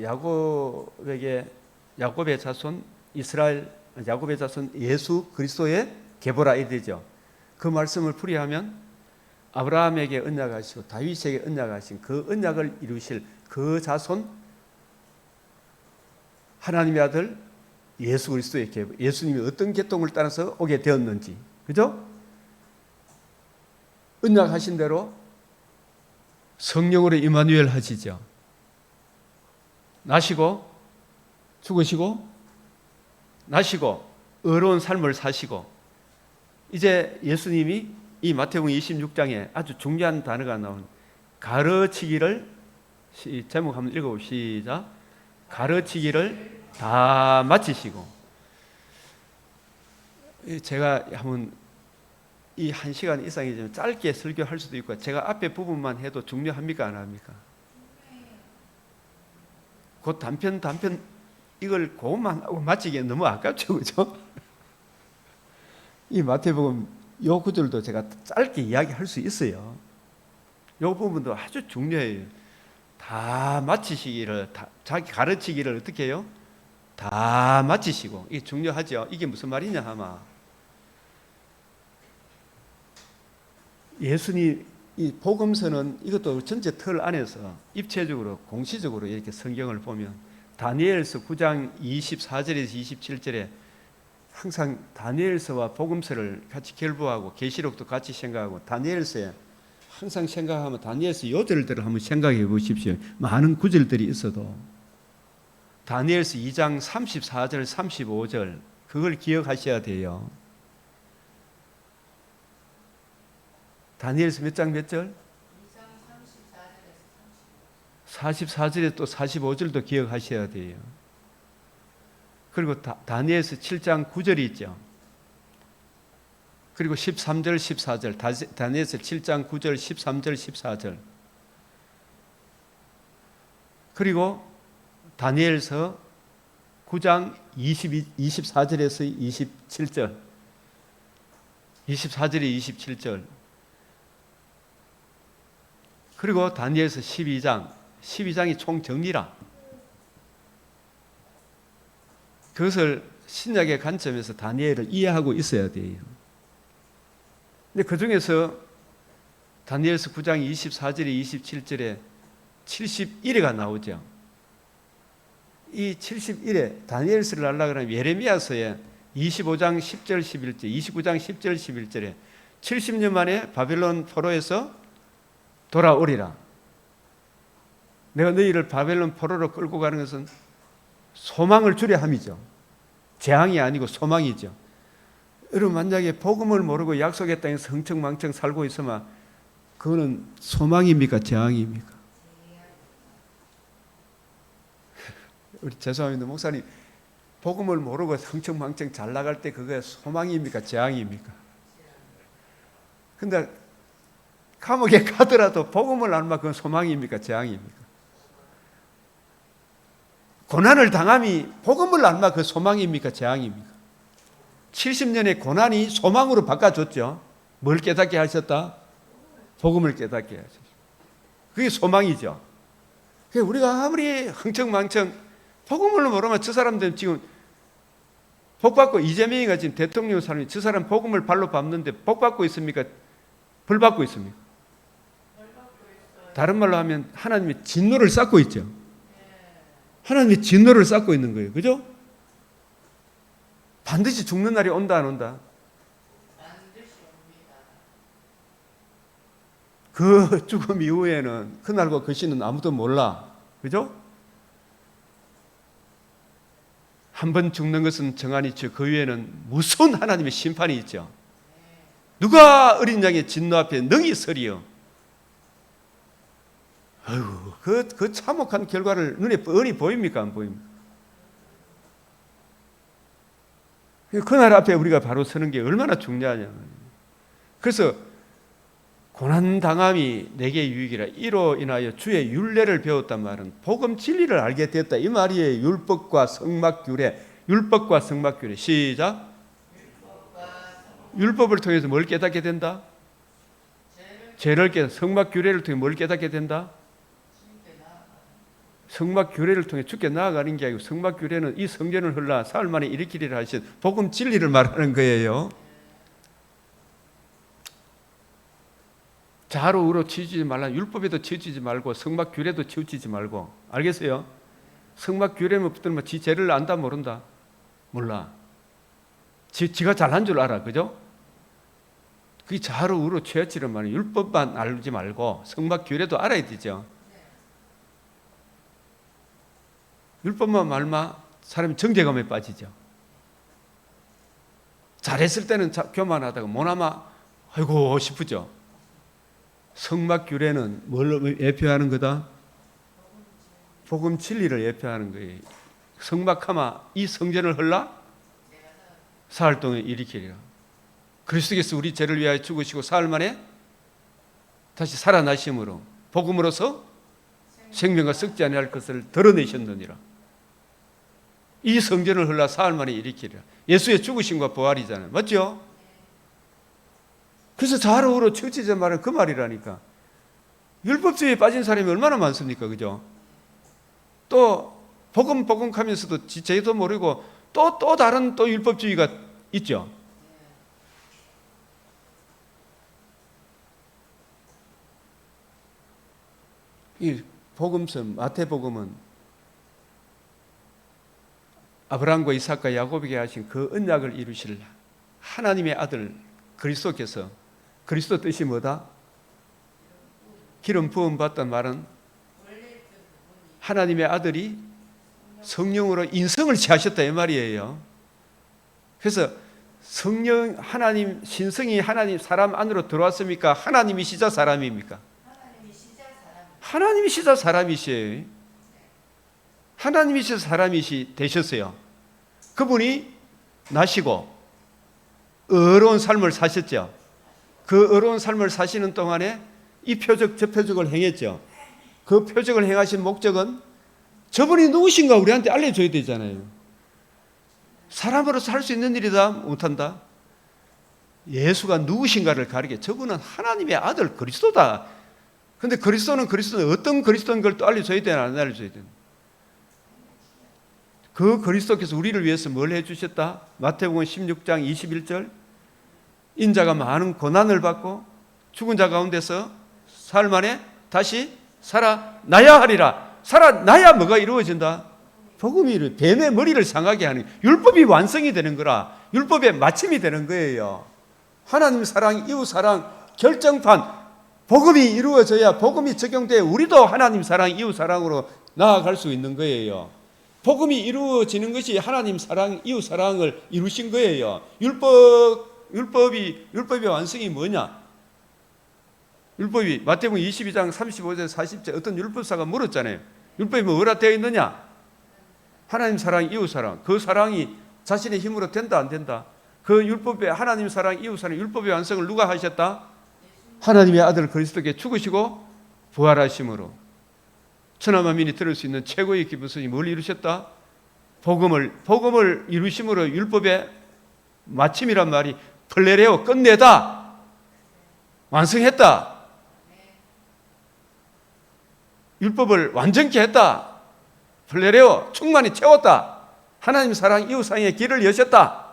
야곱의 자손 이스라엘 야곱의 자손 예수 그리스도의 계보라 이되죠. 그 말씀을 풀이하면 아브라함에게 언약하시고 다윗에게 언약하신 그 언약을 이루실 그 자손 하나님의 아들 예수 그리스도의 계보, 예수님이 어떤 계통을 따라서 오게 되었는지, 그죠? 언약하신 대로 성령으로 임마누엘 하시죠. 나시고 죽으시고 나시고 의로운 삶을 사시고 이제 예수님이 이 마태복음 26장에 아주 중요한 단어가 나온 가르치기를 제목 한번 읽어봅시다. 가르치기를 다 마치시고 제가 한번 이 1시간 이상이 좀 짧게 설교할 수도 있고 제가 앞에 부분만 해도 중요합니까 안 합니까? 그 단편 이걸 그것만 하고 마치기엔 너무 아깝죠, 그죠? 이 마태복음 요 구절도 제가 짧게 이야기할 수 있어요. 요 부분도 아주 중요해요. 다 마치시기를 자기 가르치기를 어떻게 해요? 다 마치시고. 이게 중요하죠. 이게 무슨 말이냐 하면 예수님 이 복음서는 이것도 전체 틀 안에서 입체적으로 공시적으로 이렇게 성경을 보면 다니엘서 9장 24절에서 27절에 항상 다니엘서와 복음서를 같이 결부하고 계시록도 같이 생각하고 다니엘서에 항상 생각하면 다니엘서 요절들을 한번 생각해 보십시오. 많은 구절들이 있어도 다니엘서 2장 34절 35절 그걸 기억하셔야 돼요. 다니엘서 몇 장 몇 절? 44절에 또 45절도 기억하셔야 돼요. 그리고 다니엘서 7장 9절이 있죠. 그리고 13절 14절 다니엘서 7장 9절 13절 14절 그리고 다니엘서 9장 24절에서 27절 24절에 27절 그리고 다니엘서 12장이 총 정리라. 그것을 신약의 관점에서 다니엘을 이해하고 있어야 돼요. 근데 그 중에서 다니엘서 9장 24절에 27절에 71회가 나오죠. 이 71회 다니엘서를 하려고 하면 예레미야서에 25장 10절 11절 29장 10절 11절에 70년 만에 바벨론 포로에서 돌아오리라. 내가 너희를 바벨론 포로로 끌고 가는 것은 소망을 주려 함이죠. 재앙이 아니고 소망이죠. 여러분 만약에 복음을 모르고 약속의 땅에서 흥청망청 살고 있으면 그거는 소망입니까? 재앙입니까? 우리 죄송합니다. 목사님 복음을 모르고 흥청망청 잘 나갈 때 그게 소망입니까? 재앙입니까? 근데 감옥에 가더라도 복음을 알면 그건 소망입니까? 재앙입니까? 고난을 당함이 복음을 알면 그 소망입니까? 재앙입니까? 70년의 고난이 소망으로 바꿔줬죠. 뭘 깨닫게 하셨다? 복음을 깨닫게 하셨죠. 그게 소망이죠. 우리가 아무리 흥청망청 복음을 모르면 저 사람들 지금 복받고 이재명이가 지금 대통령 사람이 저 사람 복음을 발로 밟는데 복받고 있습니까? 벌 받고 있습니까? 다른 말로 하면 하나님의 진노를 쌓고 있죠. 하나님의 진노를 쌓고 있는 거예요. 그죠? 반드시 죽는 날이 온다 안 온다? 반드시 옵니다. 그 죽음 이후에는 그날과 그 시는 아무도 몰라. 그죠? 한 번 죽는 것은 정한이 있죠. 그 위에는 무서운 하나님의 심판이 있죠. 누가 어린 양의 진노 앞에 능히 서리요? 아이고, 그 참혹한 결과를 눈에 뻔히 보입니까? 안 보입니까? 그날 앞에 우리가 바로 서는 게 얼마나 중요하냐. 그래서 고난당함이 내게 유익이라. 이로 인하여 주의 율례를 배웠단 말은 복음 진리를 알게 됐다 이 말이에요. 율법과 성막규례. 율법과 성막규례. 시작. 율법을 통해서 뭘 깨닫게 된다? 죄를 깨닫. 성막규례를 통해 뭘 깨닫게 된다? 성막규례를 통해 주께 나아가는 게 아니고 성막규례는 이 성전을 흘러 사흘 만에 일으키리라 하신 복음 진리를 말하는 거예요. 좌로 우로 치우치지 말라. 율법에도 치우치지 말고 성막규례도 치우치지 말고. 알겠어요? 성막규례만 붙들면 지 죄를 안다 모른다? 몰라. 지가 잘한 줄 알아. 그죠? 그게 좌로 우로 치우치는 말은 율법만 알지 말고 성막규례도 알아야 되죠. 율법만 말마 사람이 정죄감에 빠지죠. 잘했을 때는 교만하다가 못하면 아이고 싶으죠. 성막규례는 뭘 예표하는 거다? 복음 진리를 예표하는 거예요. 성막하마 이 성전을 흘러 사흘 동안 일으키리라. 그리스도께서 우리 죄를 위하여 죽으시고 사흘 만에 다시 살아나심으로 복음으로서 생명과 썩지 아니할 것을 드러내셨느니라. 이 성전을 흘러 사흘 만에 일으키리라. 예수의 죽으심과 부활이잖아요. 맞죠? 그래서 좌로 우로 치우치지 말은 그 말이라니까. 율법주의에 빠진 사람이 얼마나 많습니까? 그죠? 또 복음 하면서도 죄도 모르고 또 다른 또 율법주의가 있죠. 이 복음서 마태복음은 아브라함과 이삭과 야곱에게 하신 그 언약을 이루실 하나님의 아들 그리스도께서, 그리스도 뜻이 뭐다? 기름 부음 받던 말은 하나님의 아들이 성령으로 인성을 취하셨다 이 말이에요. 그래서 성령 하나님 신성이 하나님 사람 안으로 들어왔습니까? 하나님이시자 사람입니까? 하나님이시자 사람이시에요. 하나님이시자 사람이시 되셨어요. 그분이 나시고 의로운 삶을 사셨죠. 그 의로운 삶을 사시는 동안에 이 표적 저 표적을 행했죠. 그 표적을 행하신 목적은 저분이 누구신가 우리한테 알려줘야 되잖아요. 사람으로서 할 수 있는 일이다 못한다. 예수가 누구신가를 가리게. 저분은 하나님의 아들 그리스도다. 근데 그리스도는 어떤 그리스도인 걸 또 알려줘야 되나 안 알려줘야 되나. 그 그리스도께서 우리를 위해서 뭘 해주셨다? 마태복음 16장 21절 인자가 많은 고난을 받고 죽은 자 가운데서 사흘 만에 다시 살아나야 하리라. 살아나야 뭐가 이루어진다? 복음이 뱀의 머리를 상하게 하는 율법이 완성이 되는 거라. 율법의 마침이 되는 거예요. 하나님 사랑, 이웃 사랑, 결정판 복음이 이루어져야 복음이 적용돼 우리도 하나님 사랑, 이웃 사랑으로 나아갈 수 있는 거예요. 복음이 이루어지는 것이 하나님 사랑, 이웃 사랑을 이루신 거예요. 율법의 완성이 뭐냐? 율법이 마태복음 22장 35절 40절 어떤 율법사가 물었잖아요. 율법이 뭐라 되어 있느냐? 하나님 사랑, 이웃 사랑. 그 사랑이 자신의 힘으로 된다 안 된다? 그 율법의 하나님 사랑, 이웃 사랑, 율법의 완성을 누가 하셨다? 하나님의 아들 그리스도께 죽으시고 부활하심으로 천하만민이 들을 수 있는 최고의 기쁨이 뭘 이루셨다? 복음을 이루심으로 율법의 마침이란 말이 플레레오 끝내다, 완성했다, 율법을 완전케 했다, 플레레오 충만히 채웠다, 하나님 사랑 이웃 사랑의 길을 여셨다.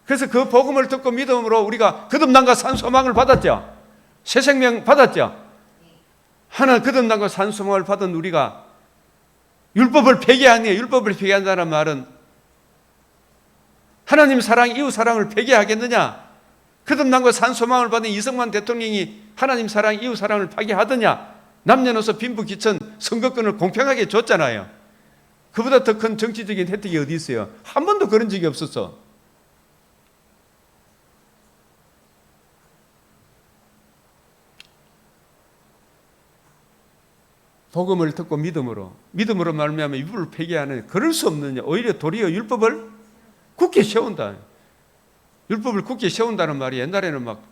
그래서 그 복음을 듣고 믿음으로 우리가 거듭남과 산 소망을 받았죠. 새 생명 받았죠. 하나 거듭남과 산 소망을 받은 우리가 율법을 폐기하니, 율법을 폐기한다는 말은 하나님 사랑, 이웃 사랑을 폐기하겠느냐? 거듭남과 산 소망을 받은 이승만 대통령이 하나님 사랑, 이웃 사랑을 파기하더냐? 남녀노소 빈부 귀천 선거권을 공평하게 줬잖아요. 그보다 더 큰 정치적인 혜택이 어디 있어요? 한 번도 그런 적이 없었어. 복음을 듣고 믿음으로 말미암아 율법을 폐기하는, 그럴 수 없느냐? 오히려 도리어 율법을 굳게 세운다. 율법을 굳게 세운다는 말이 옛날에는 막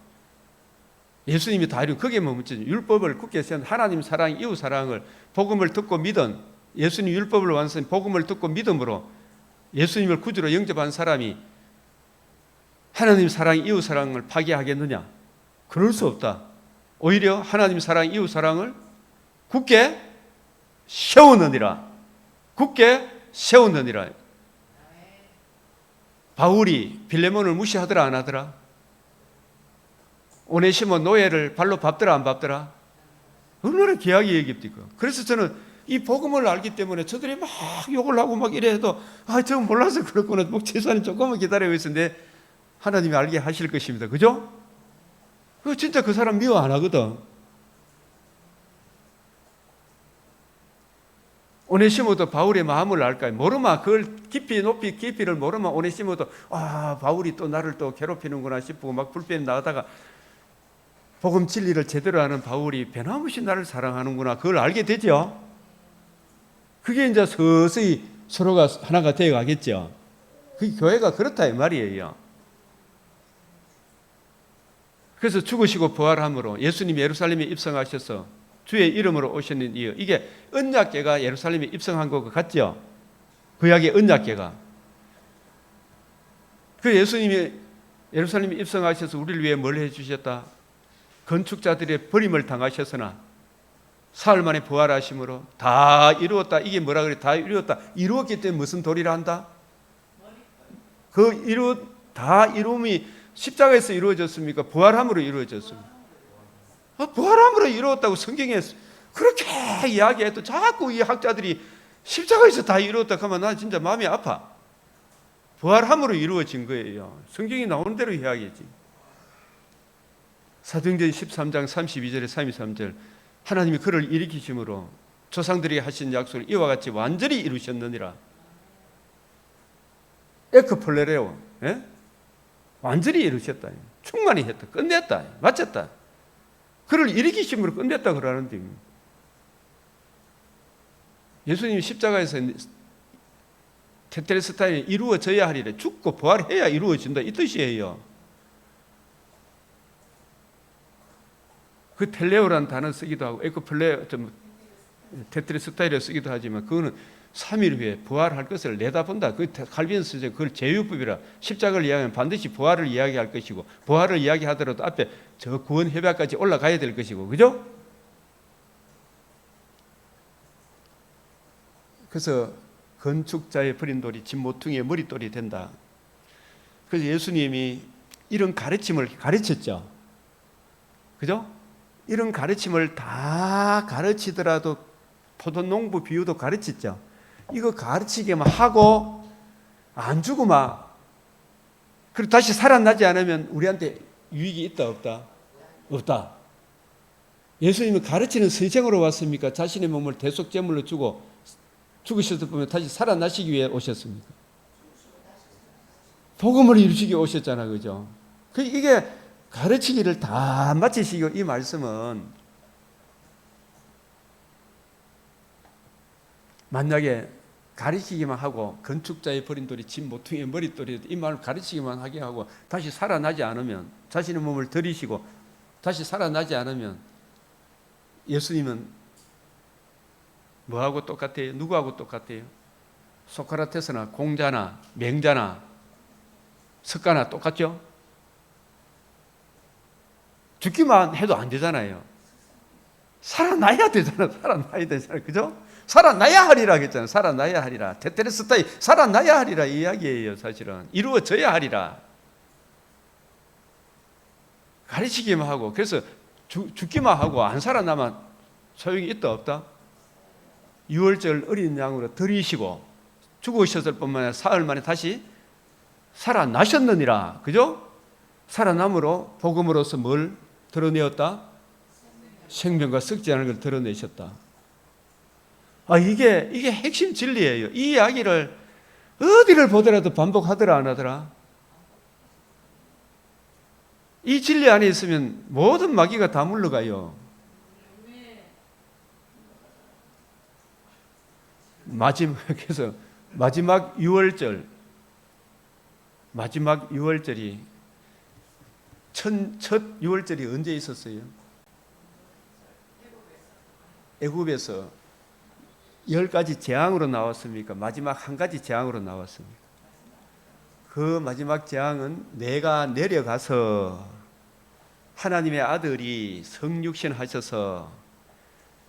예수님이 다 이룬 거기에 머무지. 율법을 굳게 세운 하나님 사랑, 이웃 사랑을 복음을 듣고 믿은, 예수님 율법을 완성, 복음을 듣고 믿음으로 예수님을 구주로 영접한 사람이 하나님 사랑, 이웃 사랑을 파기하겠느냐? 그럴 수 없다. 오히려 하나님 사랑, 이웃 사랑을 굳게 세우느니라. 굳게 세우느니라. 바울이 빌레몬을 무시하더라 안 하더라? 오네시모 노예를 발로 밟더라 안 밟더라? 얼마나 귀하게 얘기합니까? 그래서 저는 이 복음을 알기 때문에 저들이 막 욕을 하고 막 이래 해도 저 몰라서 그렇구나. 뭐 최소한 조금만 기다리고 있었는데 하나님이 알게 하실 것입니다. 그죠? 진짜 그 사람 미워 안 하거든. 오네시모도 바울의 마음을 알까요? 모르마 그걸 높이 깊이를 모르마 오네시모도 바울이 또 나를 또 괴롭히는구나 싶고 막 불편이 나다가 복음 진리를 제대로 아는 바울이 변함없이 나를 사랑하는구나 그걸 알게 되죠. 그게 이제 서서히 서로가 하나가 되어 가겠죠. 그 교회가 그렇다 이 말이에요. 그래서 죽으시고 부활함으로 예수님이 예루살렘에 입성하셔서 주의 이름으로 오셨는 이유, 이게 언약궤가 예루살렘에 입성한 것 같죠? 구약의 언약궤가. 그 예수님이 예루살렘에 입성하셔서 우리를 위해 뭘 해주셨다? 건축자들의 버림을 당하셨으나 사흘 만에 부활하심으로 다 이루었다. 이게 뭐라 그래? 다 이루었다. 이루었기 때문에 무슨 도리를 한다? 다 이루음이 십자가에서 이루어졌습니까? 부활함으로 이루어졌습니다. 부활함으로 이루었다고 성경에 그렇게 이야기해도 자꾸 이 학자들이 십자가에서 다 이루었다 하면 나 진짜 마음이 아파. 부활함으로 이루어진 거예요. 성경이 나오는 대로 이야기했지. 사도행전 13장 32절에 33절 하나님이 그를 일으키심으로 조상들이 하신 약속을 이와 같이 완전히 이루셨느니라. 에크폴레레오, 완전히 이루셨다. 충만히 했다. 끝냈다. 마쳤다. 그를 일으키심으로 끝냈다 그러는데 예수님이 십자가에서 테텔레스타인이 이루어져야 하리래. 죽고 부활해야 이루어진다 이 뜻이에요. 그 텔레오라는 단어 쓰기도 하고 테텔레스타인을 쓰기도 하지만 그거는 3일 후에 부활할 것을 내다본다. 그 칼빈스는 그걸 제유법이라 십자가를 이야기하면 반드시 부활을 이야기할 것이고 부활을 이야기하더라도 앞에 저 구원 협약까지 올라가야 될 것이고 그죠? 그래서 건축자의 버린 돌이 집 모퉁이의 머릿돌이 된다. 그래서 예수님이 이런 가르침을 가르쳤죠. 그죠? 이런 가르침을 다 가르치더라도 포도농부 비유도 가르쳤죠. 이거 가르치기만 하고 안 주고 막 그리고 다시 살아나지 않으면 우리한테 유익이 있다 없다? 없다. 예수님은 가르치는 선생으로 왔습니까? 자신의 몸을 대속제물로 주고 죽으셨을 뿐만 다시 살아나시기 위해 오셨습니까? 복음을 이루시기 위해 오셨잖아, 그죠? 이게 가르치기를 다 마치시고, 이 말씀은 만약에 가르치기만 하고 건축자의 버린 돌이 집 모퉁이의 머릿돌이 이 말을 가르치기만 하게 하고 다시 살아나지 않으면, 자신의 몸을 들이시고 다시 살아나지 않으면 예수님은 뭐하고 똑같아요? 누구하고 똑같아요? 소크라테스나 공자나 맹자나 석가나 똑같죠? 죽기만 해도 안 되잖아요. 살아나야 되잖아. 살아나야 되잖아. 그죠? 살아나야 하리라 했잖아요. 살아나야 하리라. 테테레스타이 살아나야 하리라 이 이야기예요. 사실은 이루어져야 하리라. 가르치기만 하고, 그래서 죽기만 하고 안 살아나면 소용이 있다 없다? 유월절 어린 양으로 들이시고 죽으셨을 뿐만 아니라 사흘 만에 다시 살아나셨느니라. 그죠? 살아남으로 복음으로서 뭘 드러내었다? 생명과 썩지 않은 걸 드러내셨다. 이게 핵심 진리예요. 이 이야기를 어디를 보더라도 반복하더라 안 하더라? 이 진리 안에 있으면 모든 마귀가 다 물러가요. 그래서 마지막 유월절이 첫 유월절이 언제 있었어요? 애굽에서 10가지 재앙으로 나왔습니까? 마지막 한 가지 재앙으로 나왔습니까? 그 마지막 재앙은 내가 내려가서 하나님의 아들이 성육신 하셔서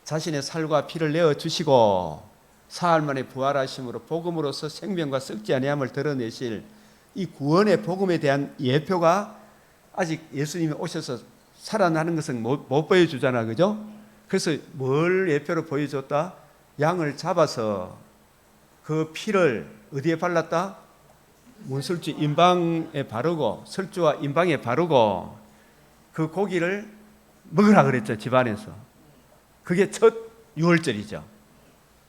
자신의 살과 피를 내어주시고 사흘 만에 부활하심으로 복음으로서 생명과 썩지 아니함을 드러내실 이 구원의 복음에 대한 예표가 아직 예수님이 오셔서 살아나는 것은 못 보여주잖아, 그죠? 그래서 뭘 예표로 보여줬다? 양을 잡아서 그 피를 어디에 발랐다? 문설주 임방에 바르고, 설주와 임방에 바르고 그 고기를 먹으라 그랬죠, 집안에서. 그게 첫 유월절이죠.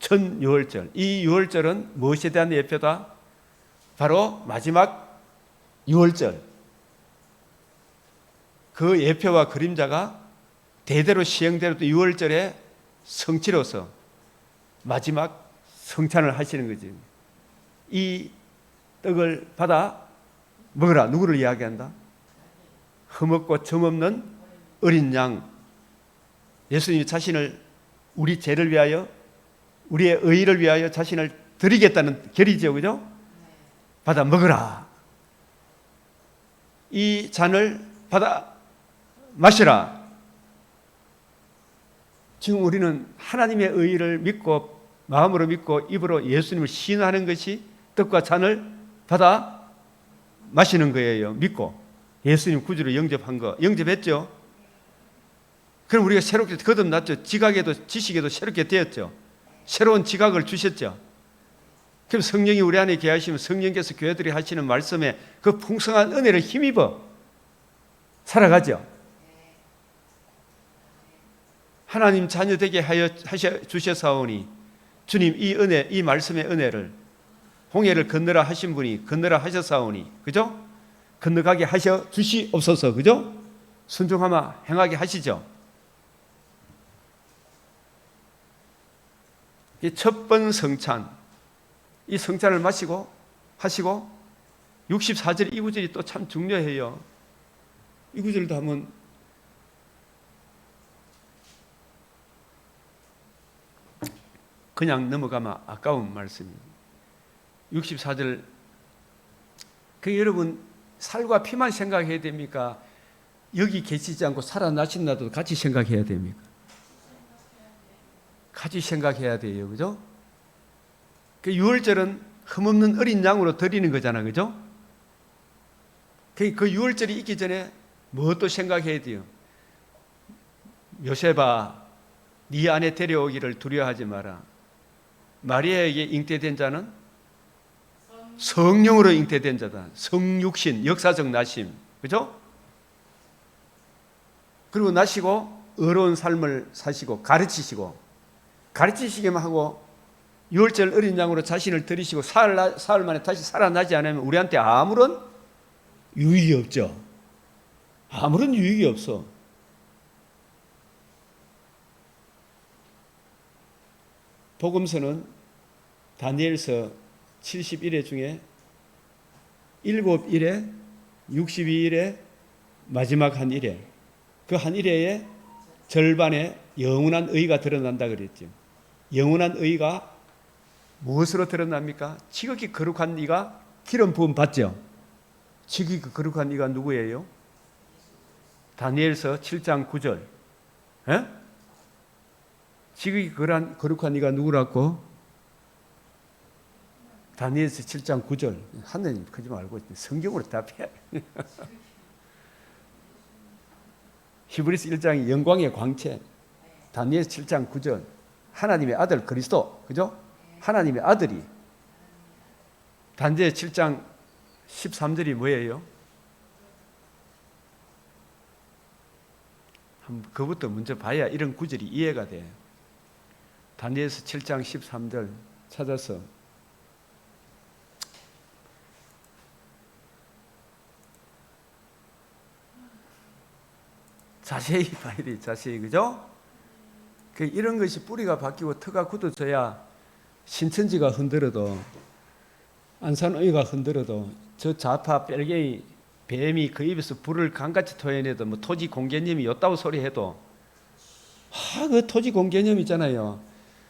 첫 유월절. 이 유월절은 무엇에 대한 예표다? 바로 마지막 유월절. 그 예표와 그림자가 대대로 시행대로 유월절의 성취로서 마지막 성찬을 하시는 거지. 이 떡을 받아 먹으라. 누구를 이야기한다? 흠없고 점없는 어린 양. 예수님이 자신을 우리 죄를 위하여, 우리의 의를 위하여 자신을 드리겠다는 결이죠, 그죠? 받아 먹으라. 이 잔을 받아 마시라. 지금 우리는 하나님의 의를 믿고 마음으로 믿고 입으로 예수님을 신하는 것이 떡과 잔을 받아 마시는 거예요. 믿고 예수님 구주로 영접한 거, 영접했죠. 그럼 우리가 새롭게 거듭났죠. 지각에도 지식에도 새롭게 되었죠. 새로운 지각을 주셨죠. 그럼 성령이 우리 안에 계하시면 성령께서 교회들이 하시는 말씀에 그 풍성한 은혜를 힘입어 살아가죠. 하나님 자녀 되게 하셔 주셨사오니 주님 이 은혜, 이 말씀의 은혜를 홍해를 건너라 하신 분이 건너라 하셨사오니, 그죠? 건너가게 하셔 주시옵소서, 그죠? 순종하마 행하게 하시죠. 이 첫 번 성찬, 이 성찬을 마시고 하시고 64절 이 구절이 또 참 중요해요. 이 구절도 한번 그냥 넘어가면 아까운 말씀입니다. 64절, 여러분 살과 피만 생각해야 됩니까? 여기 계시지 않고 살아나신 나도 같이 생각해야 됩니까? 같이 생각해야 돼요, 그죠? 유월절은 흠없는 어린 양으로 드리는 거잖아, 그죠? 그 유월절이 있기 전에 무엇도 생각해야 돼요. 요셉아, 네 안에 데려오기를 두려워하지 마라. 마리아에게 잉태된 자는 성령으로 잉태된 자다. 성육신, 역사적 나심, 그죠? 그리고 나시고 의로운 삶을 사시고 가르치시기만 하고 유월절 어린 양으로 자신을 드리시고 사흘 만에 다시 살아나지 않으면 우리한테 아무런 유익이 없죠. 아무런 유익이 없어. 복음서는 다니엘서 71회 중에 7일에 62일에 마지막 한 일에 그 한 일회에 절반의 영원한 의가 드러난다 그랬죠. 영원한 의가 무엇으로 드러납니까? 지극히 거룩한 이가 기름 부음 받죠. 지극히 거룩한 이가 누구예요? 다니엘서 7장 9절. 에? 지극히 거룩한 이가 누구라고? 다니엘서 7장 9절. 하느님 그러지 말고 성경으로 답해. 히브리서 1장 영광의 광채. 다니엘서 7장 9절. 하나님의 아들 그리스도. 그죠? 하나님의 아들이. 다니엘 7장 13절이 뭐예요? 그것부터 먼저 봐야 이런 구절이 이해가 돼. 다니엘서 7장 13절 찾아서 자세히 봐야 돼. 자세히. 그죠? 이런 것이 뿌리가 바뀌고 터가 굳어져야 신천지가 흔들어도 안산의가 흔들어도 저 좌파 뺄개이 뱀이 그 입에서 불을 강같이 토해내도 뭐 토지 공개념이 였다고 소리해도 그 토지 공개념 있잖아요.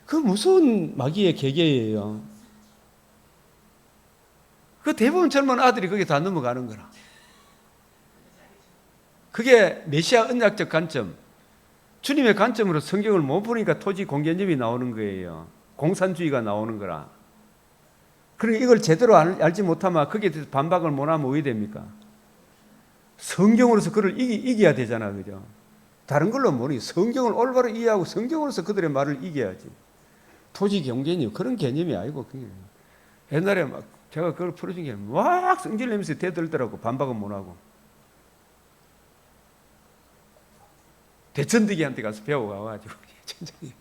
그 무슨 마귀의 계계예요. 그 대부분 젊은 아들이 거기에 다 넘어가는 거라. 그게 메시아 언약적 관점, 주님의 관점으로 성경을 못 보니까 토지 공개념이 나오는 거예요. 공산주의가 나오는 거라. 그러니까 이걸 제대로 알지 못하면 거기에 대해서 반박을 못하면 어떻게 됩니까? 성경으로서 그를 이겨야 되잖아. 그죠? 다른 걸로 모르니 성경을 올바로 이해하고 성경으로서 그들의 말을 이겨야지. 토지 공개념 그런 개념이 아니고 옛날에 막 제가 그걸 풀어준 게 막 성질 내면서 대들더라고. 반박은 못하고. 대천득이한테 가서 배워가가지고 천천히.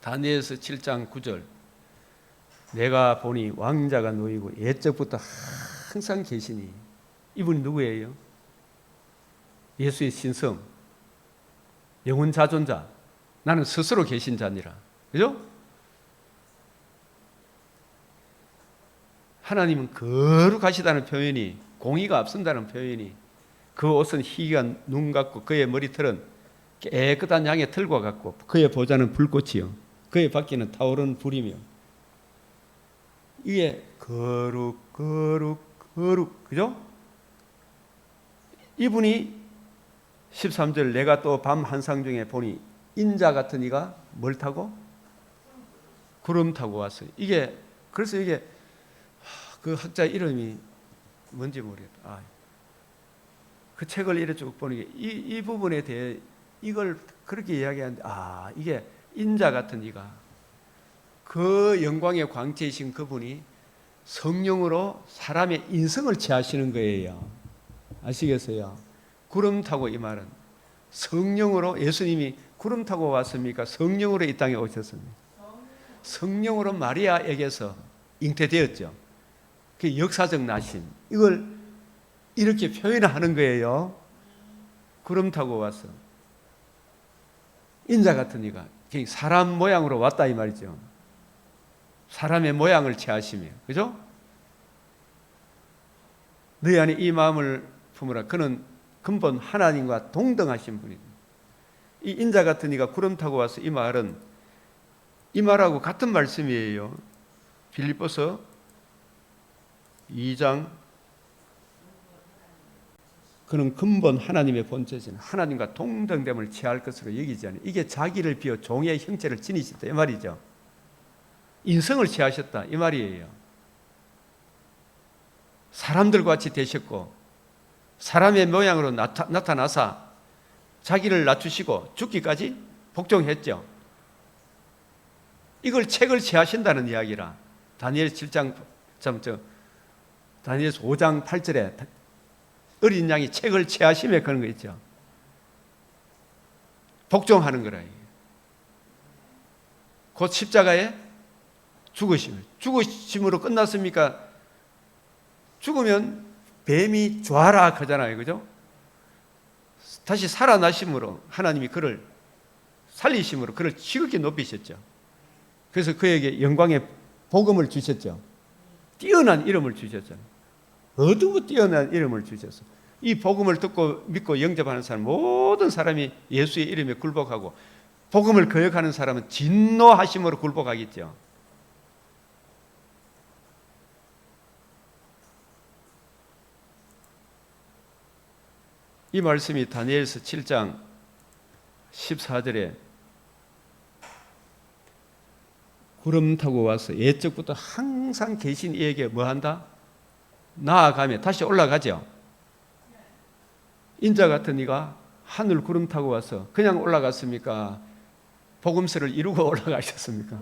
다니엘서 7장 9절. 내가 보니 왕자가 놓이고 옛적부터 항상 계시니. 이분이 누구예요? 예수의 신성, 영원 자존자. 나는 스스로 계신 자니라. 그죠? 하나님은 거룩하시다는 표현이, 공의가 앞선다는 표현이, 그 옷은 희귀가 눈 같고 그의 머리털은 깨끗한 양의 털과 같고 그의 보좌는 불꽃이요 그의 바퀴는 타오르는 불이며. 이게 거룩 그죠? 이분이 13절 내가 또 밤 한상 중에 보니 인자 같은 이가 뭘 타고? 구름 타고 왔어요. 그래서 이게 그 학자 이름이 뭔지 모르겠다. 그 책을 이렇게 쭉 보니 이 부분에 대해 이걸 그렇게 이야기하는데 이게 인자 같은 이가 그 영광의 광채이신 그분이 성령으로 사람의 인성을 취하시는 거예요. 아시겠어요? 구름 타고 이 말은 성령으로 예수님이 구름 타고 왔습니까? 성령으로 이 땅에 오셨습니다. 성령으로 마리아에게서 잉태되었죠. 그 역사적 나심. 이걸 이렇게 표현하는 거예요. 구름 타고 왔어. 인자 같은 이가 사람 모양으로 왔다 이 말이죠. 사람의 모양을 취하시며. 그죠? 너희 안에 이 마음을 품으라. 그는 근본 하나님과 동등하신 분이다. 이 인자 같은 이가 구름 타고 와서 이 말하고 같은 말씀이에요. 빌립보서 2장. 그는 근본 하나님의 본체신 하나님과 동등됨을 취할 것으로 여기지 않아요. 이게 자기를 비워 종의 형체를 지니셨다 이 말이죠. 인성을 취하셨다 이 말이에요. 사람들과 같이 되셨고 사람의 모양으로 나타나사 자기를 낮추시고 죽기까지 복종했죠. 이걸 책을 취하신다는 이야기라. 다니엘 7장 다니엘서 5장 8절에 어린 양이 책을 취하심에 그런 거 있죠. 복종하는 거라. 곧 십자가에 죽으심으로 끝났습니까? 죽으면 뱀이 좌락 하잖아요. 그죠? 다시 살아나심으로 하나님이 그를 살리심으로 그를 지극히 높이셨죠. 그래서 그에게 영광의 복음을 주셨죠. 뛰어난 이름을 주셨잖아요. 어두고 뛰어난 이름을 주셨어. 이 복음을 듣고 믿고 영접하는 사람, 모든 사람이 예수의 이름에 굴복하고, 복음을 거역하는 사람은 진노하심으로 굴복하겠죠. 이 말씀이 다니엘서 7장 14절에 구름 타고 와서 예적부터 항상 계신 이에게 뭐 한다? 나아가며 다시 올라가죠. 인자 같은 이가 하늘 구름 타고 와서 그냥 올라갔습니까? 복음서를 이루고 올라가셨습니까?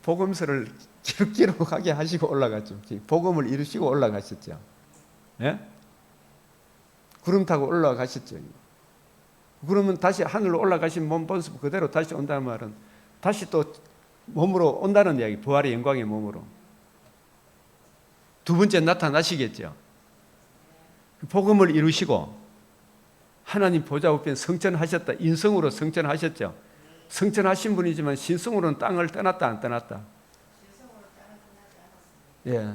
복음서를 기록하게 하시고 올라갔죠. 복음을 이루시고 올라가셨죠. 예? 구름 타고 올라가셨죠. 그러면 다시 하늘로 올라가신 몸 모습 그대로 다시 온다는 말은 다시 또 몸으로 온다는 이야기, 부활의 영광의 몸으로. 두 번째 나타나시겠죠. 복음을 이루시고 하나님 보좌 우편 성천하셨다. 인성으로 성천하셨죠. 성천하신 분이지만 신성으로는 땅을 떠났다 안 떠났다? 예,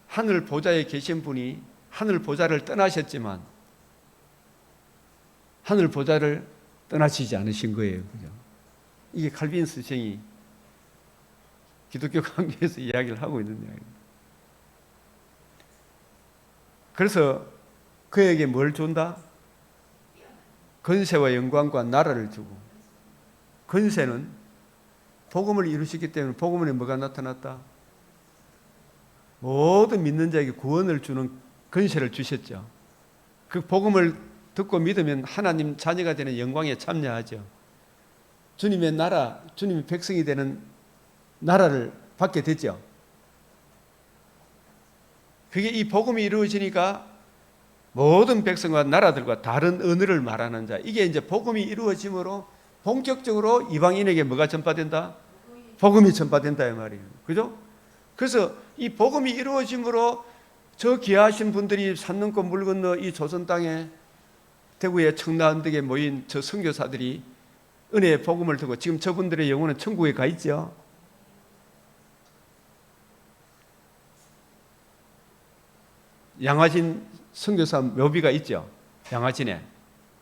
하늘 보좌에 계신 분이 하늘 보좌를 떠나셨지만 하늘 보좌를 떠나시지 않으신 거예요. 그죠? 이게 칼빈 스승이 기독교 강조에서 이야기를 하고 있는 이야기입니다. 그래서 그에게 뭘 준다? 권세와 영광과 나라를 주고, 권세는 복음을 이루시기 때문에 복음에 뭐가 나타났다? 모든 믿는 자에게 구원을 주는 권세를 주셨죠. 그 복음을 듣고 믿으면 하나님 자녀가 되는 영광에 참여하죠. 주님의 나라, 주님의 백성이 되는 나라를 받게 되죠. 그게 이 복음이 이루어지니까 모든 백성과 나라들과 다른 언어를 말하는 자, 이게 이제 복음이 이루어짐으로 본격적으로 이방인에게 뭐가 전파된다? 복음이 전파된다 이 말이에요. 그죠? 그래서 이 복음이 이루어짐으로 저 귀하신 분들이 산 넘고 물 건너 이 조선 땅에 대구의 청라언덕에 모인 저 선교사들이 은혜의 복음을 듣고 지금 저분들의 영혼은 천국에 가 있죠. 양화진 선교사 묘비가 있죠. 양화진에.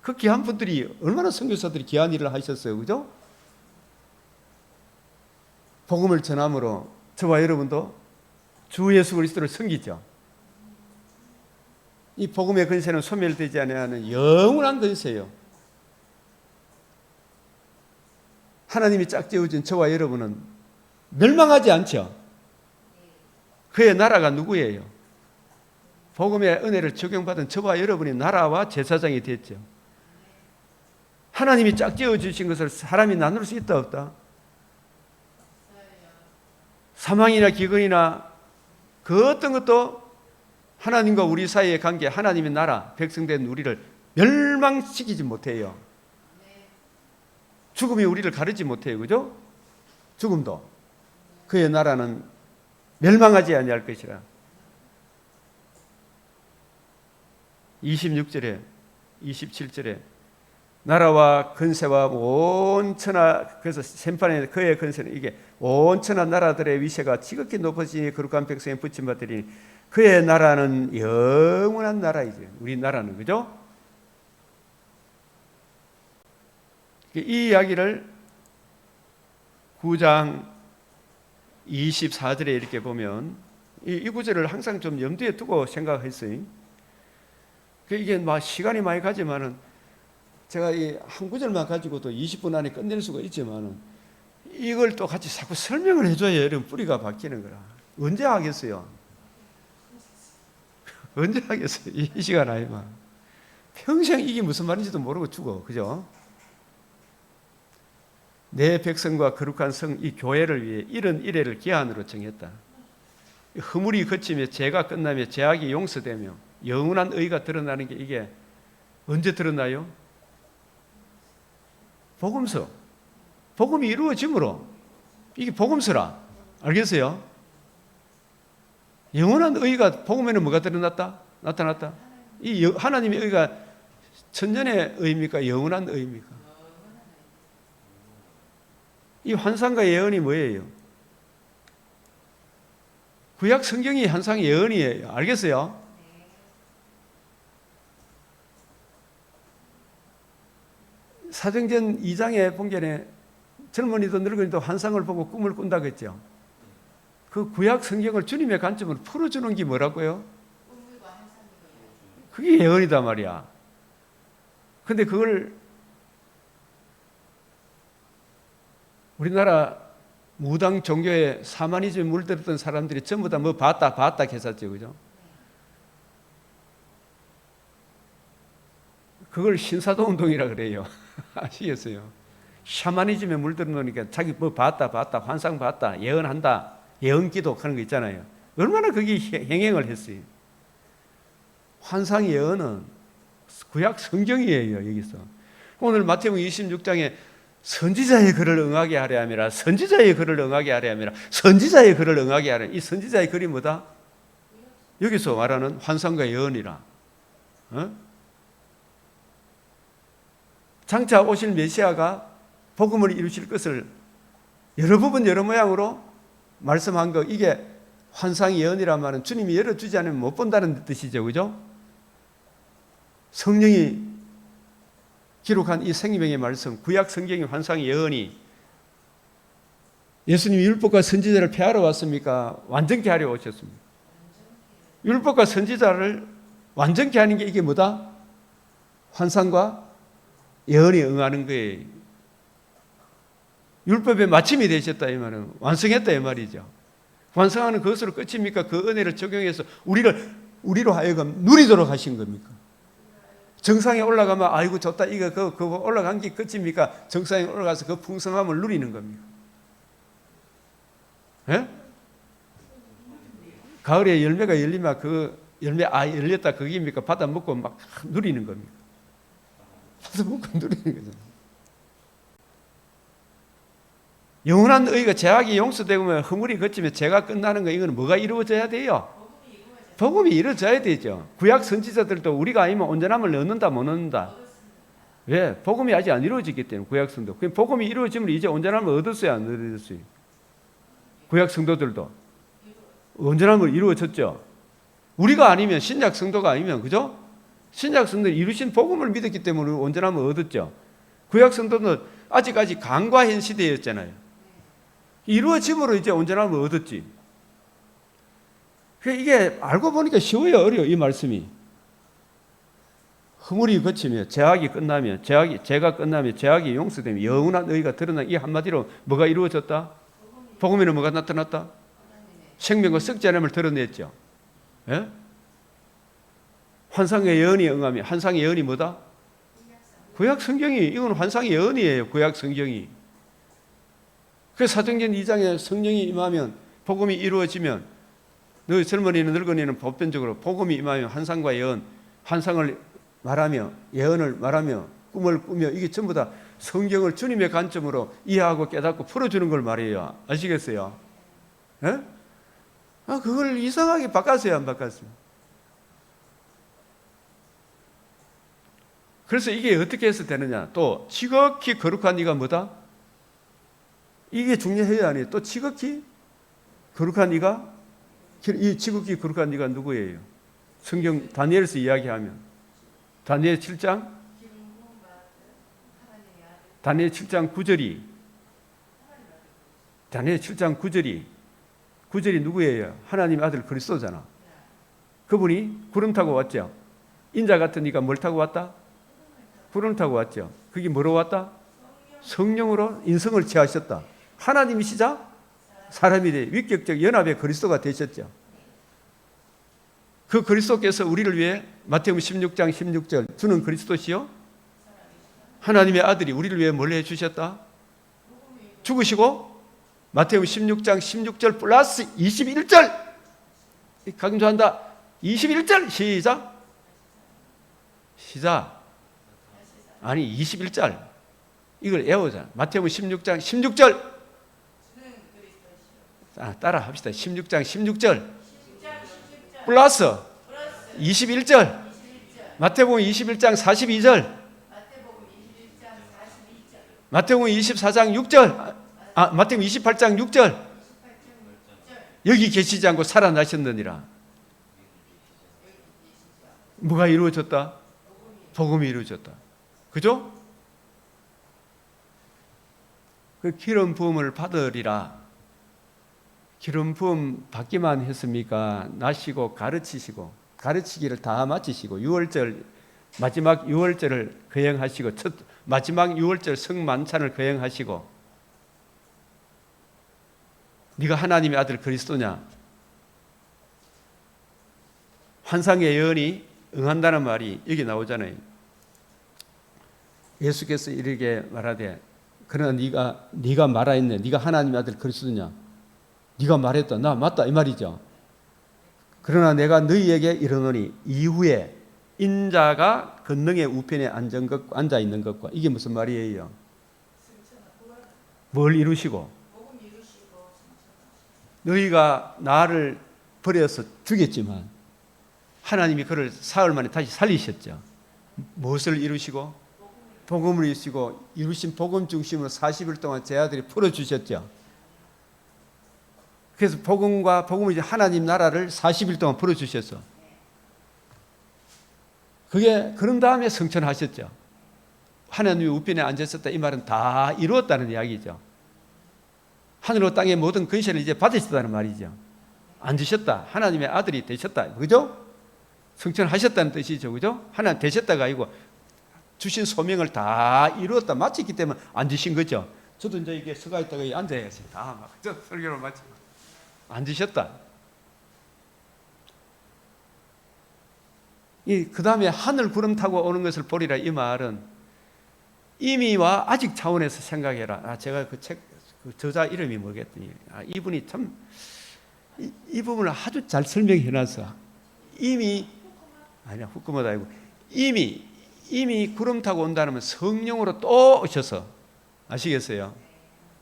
그 귀한 분들이 얼마나 선교사들이 귀한 일을 하셨어요. 그죠? 복음을 전함으로 저와 여러분도 주 예수 그리스도를 섬기죠. 이 복음의 권세는 소멸되지 않는 영원한 권세예요. 하나님이 짝지어준 저와 여러분은 멸망하지 않죠. 그의 나라가 누구예요? 복음의 은혜를 적용받은 저와 여러분이 나라와 제사장이 됐죠. 하나님이 짝지어 주신 것을 사람이 나눌 수 있다 없다? 사망이나 기근이나 그 어떤 것도 하나님과 우리 사이의 관계, 하나님의 나라, 백성된 우리를 멸망시키지 못해요. 죽음이 우리를 가르지 못해요. 그죠? 죽음도. 그의 나라는 멸망하지 아니할 것이라. 26절에 27절에 나라와 권세와 온 천하, 그래서 생판에 그의 권세는 이게 온 천하 나라들의 위세가 지극히 높아지니 거룩한 백성에 붙임받으리니 그의 나라는 영원한 나라이죠. 우리 나라는. 그죠? 이 이야기를 9장 24절에 이렇게 보면 이 구절을 항상 좀 염두에 두고 생각했어요. 이게 막 시간이 많이 가지만은 제가 이 한 구절만 가지고도 20분 안에 끝낼 수가 있지만은 이걸 또 같이 자꾸 설명을 해줘야 여러분 뿌리가 박히는 거라. 언제 하겠어요? 언제 하겠어요? 이 시간 아니면 평생 이게 무슨 말인지도 모르고 죽어. 그죠? 내 백성과 거룩한 성 이 교회를 위해 이런 이래를 기한으로 정했다. 허물이 그치며 죄가 끝나며 죄악이 용서되며 영원한 의가 드러나는 게 이게 언제 드러나요? 복음서. 복음이 이루어짐으로. 이게 복음서라. 알겠어요? 영원한 의가 복음에는 뭐가 드러났다? 나타났다? 이 하나님의 의가 천년의 의입니까? 영원한 의입니까? 이 환상과 예언이 뭐예요? 구약 성경이 환상 예언이에요. 알겠어요? 사도행전 2장의 본경에 젊은이도 늙은이도 환상을 보고 꿈을 꾼다고 했죠. 그 구약 성경을 주님의 관점으로 풀어주는 게 뭐라고요? 그게 예언이다 말이야. 근데 그걸 우리나라 무당 종교에 사마니즘에 물들었던 사람들이 전부 다 뭐 봤다 했었죠. 그죠? 그걸 신사도 운동이라 그래요. 아시겠어요? 샤머니즘에 물들어놓으니까 자기 뭐 봤다, 환상 봤다, 예언한다, 예언기도 하는 거 있잖아요. 얼마나 그게 행행을 했어요. 환상 예언은 구약 성경이에요. 여기서 오늘 마태복음 26장에 선지자의 글을 응하게 하려 함이라, 선지자의 글을 응하게 하려 함이라, 선지자의 글을 응하게 하려. 이 선지자의 글이 뭐다? 여기서 말하는 환상과 예언이라. 장차 오실 메시아가 복음을 이루실 것을 여러 부분 여러 모양으로 말씀한 거, 이게 환상 예언이란 말은 주님이 열어주지 않으면 못 본다는 뜻이죠. 그죠? 성령이 기록한 이 생명의 말씀, 구약 성경의 환상 예언이 예수님이 율법과 선지자를 폐하러 왔습니까? 완전케 하려 오셨습니다. 율법과 선지자를 완전케 하는 게 이게 뭐다? 환상과 예언이 응하는 거예요. 율법의 마침이 되셨다 이 말은 완성했다 이 말이죠. 완성하는 그것으로 끝입니까? 그 은혜를 적용해서 우리로 하여금 누리도록 하신 겁니까? 정상에 올라가면 아이고 좋다 이거 그거 올라간 게 끝입니까? 정상에 올라가서 그 풍성함을 누리는 겁니까? 예? 가을에 열매가 열리면 그 열매 열렸다 그게입니까? 받아 먹고 막 누리는 겁니까? 받아 먹고 누리는 거잖아요. 영원한 의가 죄악이 용서되면 허물이 그치면 죄가 끝나는 거, 이건 뭐가 이루어져야 돼요? 복음이 이루어져야 되죠. 구약 선지자들도 우리가 아니면 온전함을 얻는다 못 얻는다? 왜? 복음이 아직 안 이루어지기 때문에 구약 성도. 그럼 복음이 이루어지면 이제 온전함을 얻었어요, 안 얻었어요? 구약 성도들도 온전함을 이루어졌죠. 우리가 아니면, 신약 성도가 아니면, 그죠? 신약 성도는 이루신 복음을 믿었기 때문에 온전함을 얻었죠. 구약 성도는 아직까지 강과현 시대였잖아요. 이루어짐으로 이제 온전함을 얻었지. 이게 알고 보니까 쉬워요, 어려워, 이 말씀이. 허물이 그치며 죄악이 끝나며 죄가 끝나며 죄악이 용서되며 영원한 의가 드러나. 이 한마디로 뭐가 이루어졌다? 복음에는 뭐가 나타났다? 생명과 썩지 않음을 드러냈죠. 예? 환상의 예언이 응하며, 환상의 예언이 뭐다? 구약 성경이, 이건 환상의 예언이에요. 구약 성경이. 그래서 사도행전 2장에 성령이 임하면, 복음이 이루어지면, 너 젊은이는 늙은이는 보편적으로 복음이 임하면 환상과 예언, 환상을 말하며 예언을 말하며 꿈을 꾸며, 이게 전부 다 성경을 주님의 관점으로 이해하고 깨닫고 풀어주는 걸 말이에요. 아시겠어요? 예? 그걸 이상하게 바꿨어요, 안 바꿨어요? 그래서 이게 어떻게 해서 되느냐? 또 지극히 거룩한 이가 뭐다? 이게 중요해요, 아니에요? 또 지극히 거룩한 이가, 이 지극히 거룩한 이가 누구예요? 성경 다니엘에서 이야기하면 다니엘 7장 9절이, 다니엘 7장 9절이 누구예요? 하나님의 아들 그리스도잖아. 그분이 구름 타고 왔죠. 인자 같은 이가 뭘 타고 왔다? 구름 타고 왔죠. 그게 뭐로 왔다? 성령으로 인성을 취하셨다. 하나님이시자 사람이 돼 위격적 연합의 그리스도가 되셨죠. 그 그리스도께서 우리를 위해 마태복음 16장 16절 주는 그리스도시요 하나님의 아들이 우리를 위해 뭘 해주셨다? 죽으시고 마태복음 16장 16절 플러스 21절 강조한다. 21절 시작. 아니 21절 이걸 외우자. 마태복음 16장 16절. 따라 합시다. 16장 16절 플러스 21절. 마태복음 21장 42절. 마태복음 24장 6절. 마태복음 28장 6절. 여기 계시지 않고 살아나셨느니라. 뭐가 이루어졌다? 복음이 이루어졌다. 그죠? 그 기름 부음을 받으리라. 기름 부음 받기만 했습니까? 나시고 가르치시고 가르치기를 다 마치시고 마지막 6월절을 거행하시고 마지막 6월절 성만찬을 거행하시고 네가 하나님의 아들 그리스도냐? 환상의 예언이 응한다는 말이 여기 나오잖아요. 예수께서 이렇게 말하되 그러나 네가 말하였네. 네가 하나님의 아들 그리스도냐? 네가 말했다. 나 맞다 이 말이죠. 그러나 내가 너희에게 이르노니 이후에 인자가 권능의 우편에 앉아 있는 것과 이게 무슨 말이에요? 뭘 이루시고? 너희가 나를 버려서 죽였지만 하나님이 그를 사흘 만에 다시 살리셨죠. 무엇을 이루시고? 복음을 이루시고 이루신 복음 중심으로 40일 동안 제 아들이 풀어주셨죠. 그래서 복음을 이제 하나님 나라를 40일 동안 풀어주셨어. 그런 다음에 성천하셨죠. 하나님의 우편에 앉으셨다 이 말은 다 이루었다는 이야기죠. 하늘과 땅의 모든 권세를 이제 받으셨다는 말이죠. 앉으셨다. 하나님의 아들이 되셨다. 그죠? 성천하셨다는 뜻이죠. 그죠? 하나님 되셨다가 아니고 주신 소명을 다 이루었다. 마쳤기 때문에 앉으신 거죠. 저도 이제 이게 서가 있다가 앉아야지. 다 막 설교를 마치고 앉으셨다. 그 다음에 하늘 구름 타고 오는 것을 보리라 이 말은 이미와 아직 차원에서 생각해라. 제가 그 저자 이름이 뭐겠더니 이분이 참 이 부분을 아주 잘 설명해 놨어. 후쿠마다 아니고 이미 구름 타고 온다면 성령으로 또 오셔서 아시겠어요?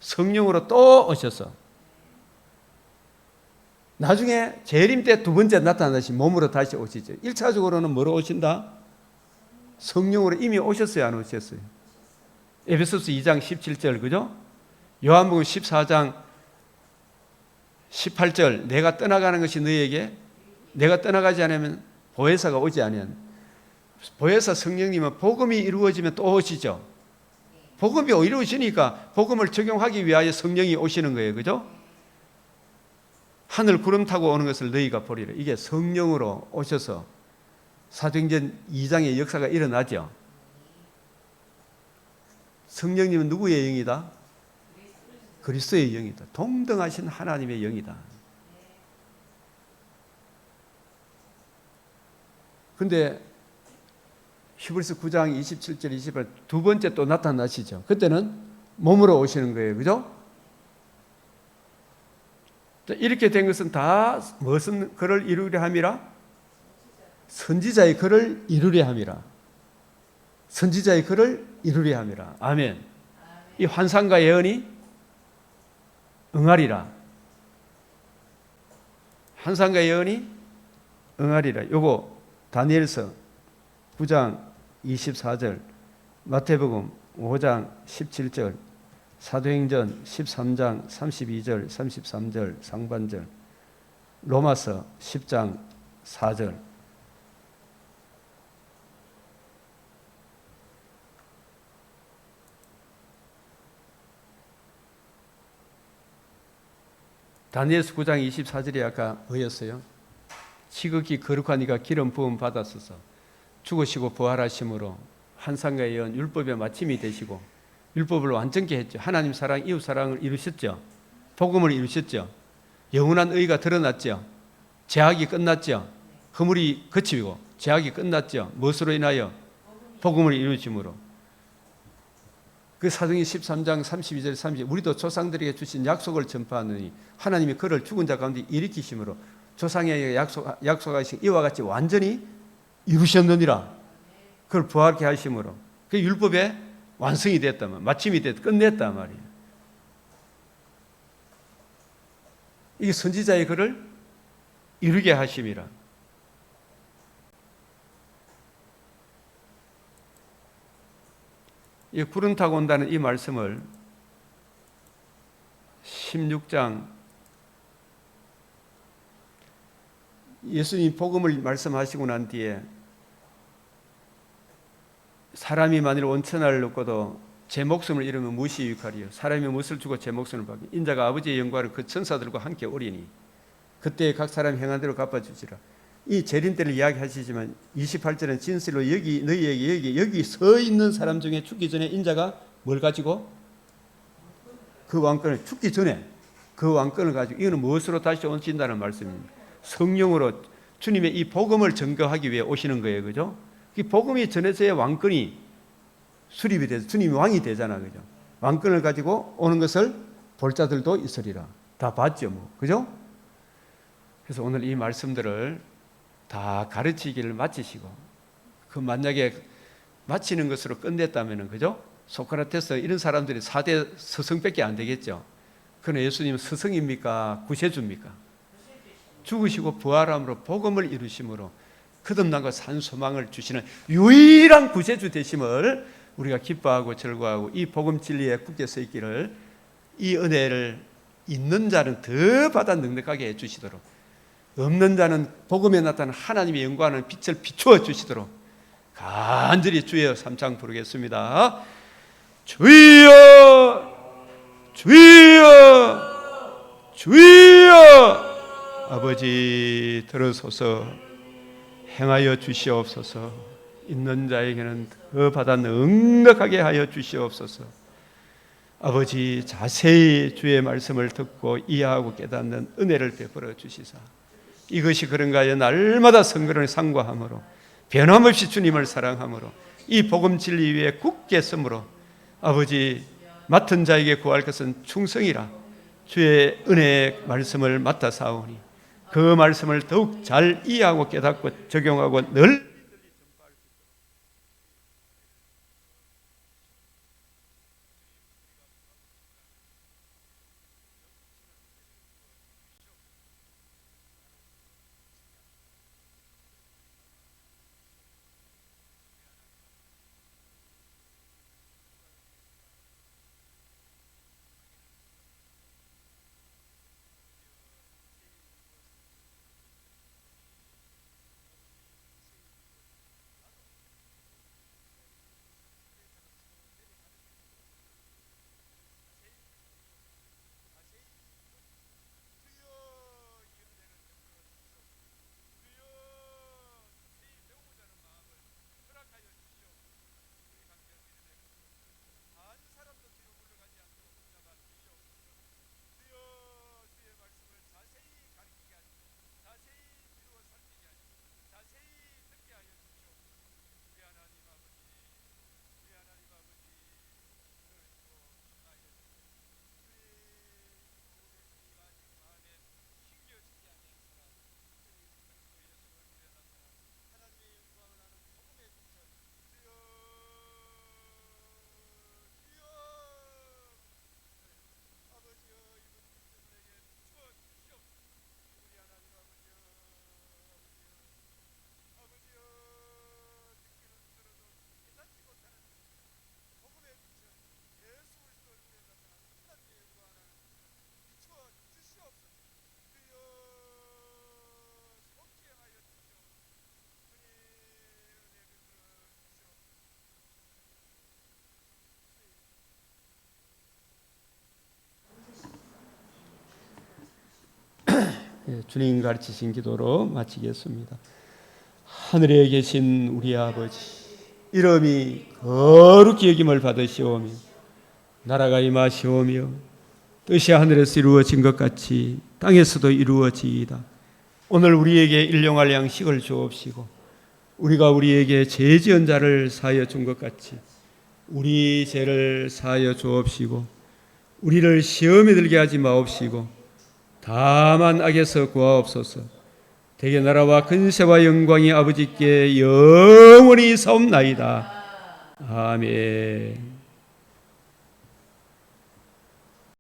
성령으로 또 오셔서 나중에 재림 때 두 번째 나타나신 몸으로 다시 오시죠. 1차적으로는 뭐로 오신다? 성령으로 이미 오셨어요, 안 오셨어요? 에베소서 2장 17절 그죠? 요한복음 14장 18절 내가 떠나가는 것이 너희에게 내가 떠나가지 않으면 보혜사가 오지 않으면 보혜사 성령님은 복음이 이루어지면 또 오시죠. 복음이 이루어지니까 복음을 적용하기 위하여 성령이 오시는 거예요. 그죠? 하늘 구름 타고 오는 것을 너희가 보리라. 이게 성령으로 오셔서 사도행전 2장의 역사가 일어나죠. 성령님은 누구의 영이다? 그리스도의 영이다. 동등하신 하나님의 영이다. 그런데 히브리서 9장 27절 28절 두 번째 또 나타나시죠. 그때는 몸으로 오시는 거예요. 그죠? 이렇게 된 것은 다 무슨 그를 이루려 함이라? 선지자의 그를 이루려 함이라. 선지자의 그를 이루려 함이라. 아멘. 이 환상과 예언이 응하리라. 환상과 예언이 응하리라. 요거 다니엘서 9장 24절, 마태복음 5장 17절, 사도행전 13장 32절, 33절 상반절, 로마서 10장 4절. 다니엘서 9장 24절이 아까 뭐였어요? 지극히 거룩한 이가 기름 부음 받았소서 죽으시고 부활하심으로 환상과 예언 율법의 마침이 되시고 율법을 완전케 했죠. 하나님 사랑 이웃 사랑을 이루셨죠. 복음을 이루셨죠. 영원한 의가 드러났죠. 죄악이 끝났죠. 허물이 그치고 죄악이 끝났죠. 무엇으로 인하여? 복음을 이루심으로. 그 사도행전 13장 32절 30 우리도 조상들에게 주신 약속을 전파하느니 하나님이 그를 죽은 자 가운데 일으키심으로 조상에게 약속하신 이와 같이 완전히 이루셨느니라. 그걸 부활케 하심으로 그 율법의 완성이 됐다, 마침이 됐다, 끝냈단 말이에요. 이게 선지자의 글을 이루게 하심이라. 이 구름 타고 온다는 이 말씀을 16장 예수님 복음을 말씀하시고 난 뒤에 사람이 만일 원천을 얻고도 제 목숨을 잃으면 무엇이 유익하리요? 사람이 무엇을 주고 제 목숨을 받기? 인자가 아버지의 영광을 그 천사들과 함께 오리니 그때 각 사람 행한 대로 갚아주시라. 이 재림 때를 이야기하시지만 28절은 진실로 너희에게 여기 서 있는 사람 중에 죽기 전에 인자가 뭘 가지고? 그 왕권을 죽기 전에 그 왕권을 가지고, 이거는 무엇으로 다시 오신다는 말씀입니다. 성령으로 주님의 이 복음을 증거하기 위해 오시는 거예요. 그죠? 이 복음이 전해져야 왕권이 수립이 돼서 주님이 왕이 되잖아. 그죠? 왕권을 가지고 오는 것을 볼 자들도 있으리라. 다 봤죠, 뭐. 그죠? 그래서 오늘 이 말씀들을 다 가르치기를 마치시고, 그 만약에 마치는 것으로 끝냈다면은, 그죠? 소크라테스 이런 사람들이 4대 스승밖에 안 되겠죠. 그러나 예수님은 스승입니까? 구세주입니까? 죽으시고 부활함으로 복음을 이루심으로 거듭남과 산 소망을 주시는 유일한 구세주 되심을 우리가 기뻐하고 즐거워하고, 이 복음 진리에 굳게 서 있기를, 이 은혜를 있는 자는 더 받아 넉넉하게 해주시도록, 없는 자는 복음에 나타나는 하나님의 영광하는 빛을 비추어 주시도록 간절히 주여 삼창 부르겠습니다. 주여, 주여, 주여. 아버지 들으소서, 행하여 주시옵소서. 있는 자에게는 더 받아 넉넉하게 하여 주시옵소서. 아버지 자세히 주의 말씀을 듣고 이해하고 깨닫는 은혜를 베풀어 주시사, 이것이 그런가 하여 날마다 성결을 상고함으로 변함없이 주님을 사랑함으로 이 복음 진리 위에 굳게 섬으로, 아버지 맡은 자에게 구할 것은 충성이라 주의 은혜의 말씀을 맡아 사오니 그 말씀을 더욱 잘 이해하고 깨닫고 적용하고 늘 주님 가르치신 기도로 마치겠습니다. 하늘에 계신 우리 아버지, 이름이 거룩히 여김을 받으시오며 나라가 임하시오며 뜻이 하늘에서 이루어진 것 같이 땅에서도 이루어지이다. 오늘 우리에게 일용할 양식을 주옵시고 우리가 우리에게 죄 지은 자를 사하여 준 것 같이 우리 죄를 사하여 주옵시고 우리를 시험에 들게 하지 마옵시고 다만 악에서 구하옵소서. 대개 나라와 근세와 영광이 아버지께 영원히 사옵나이다. 아멘.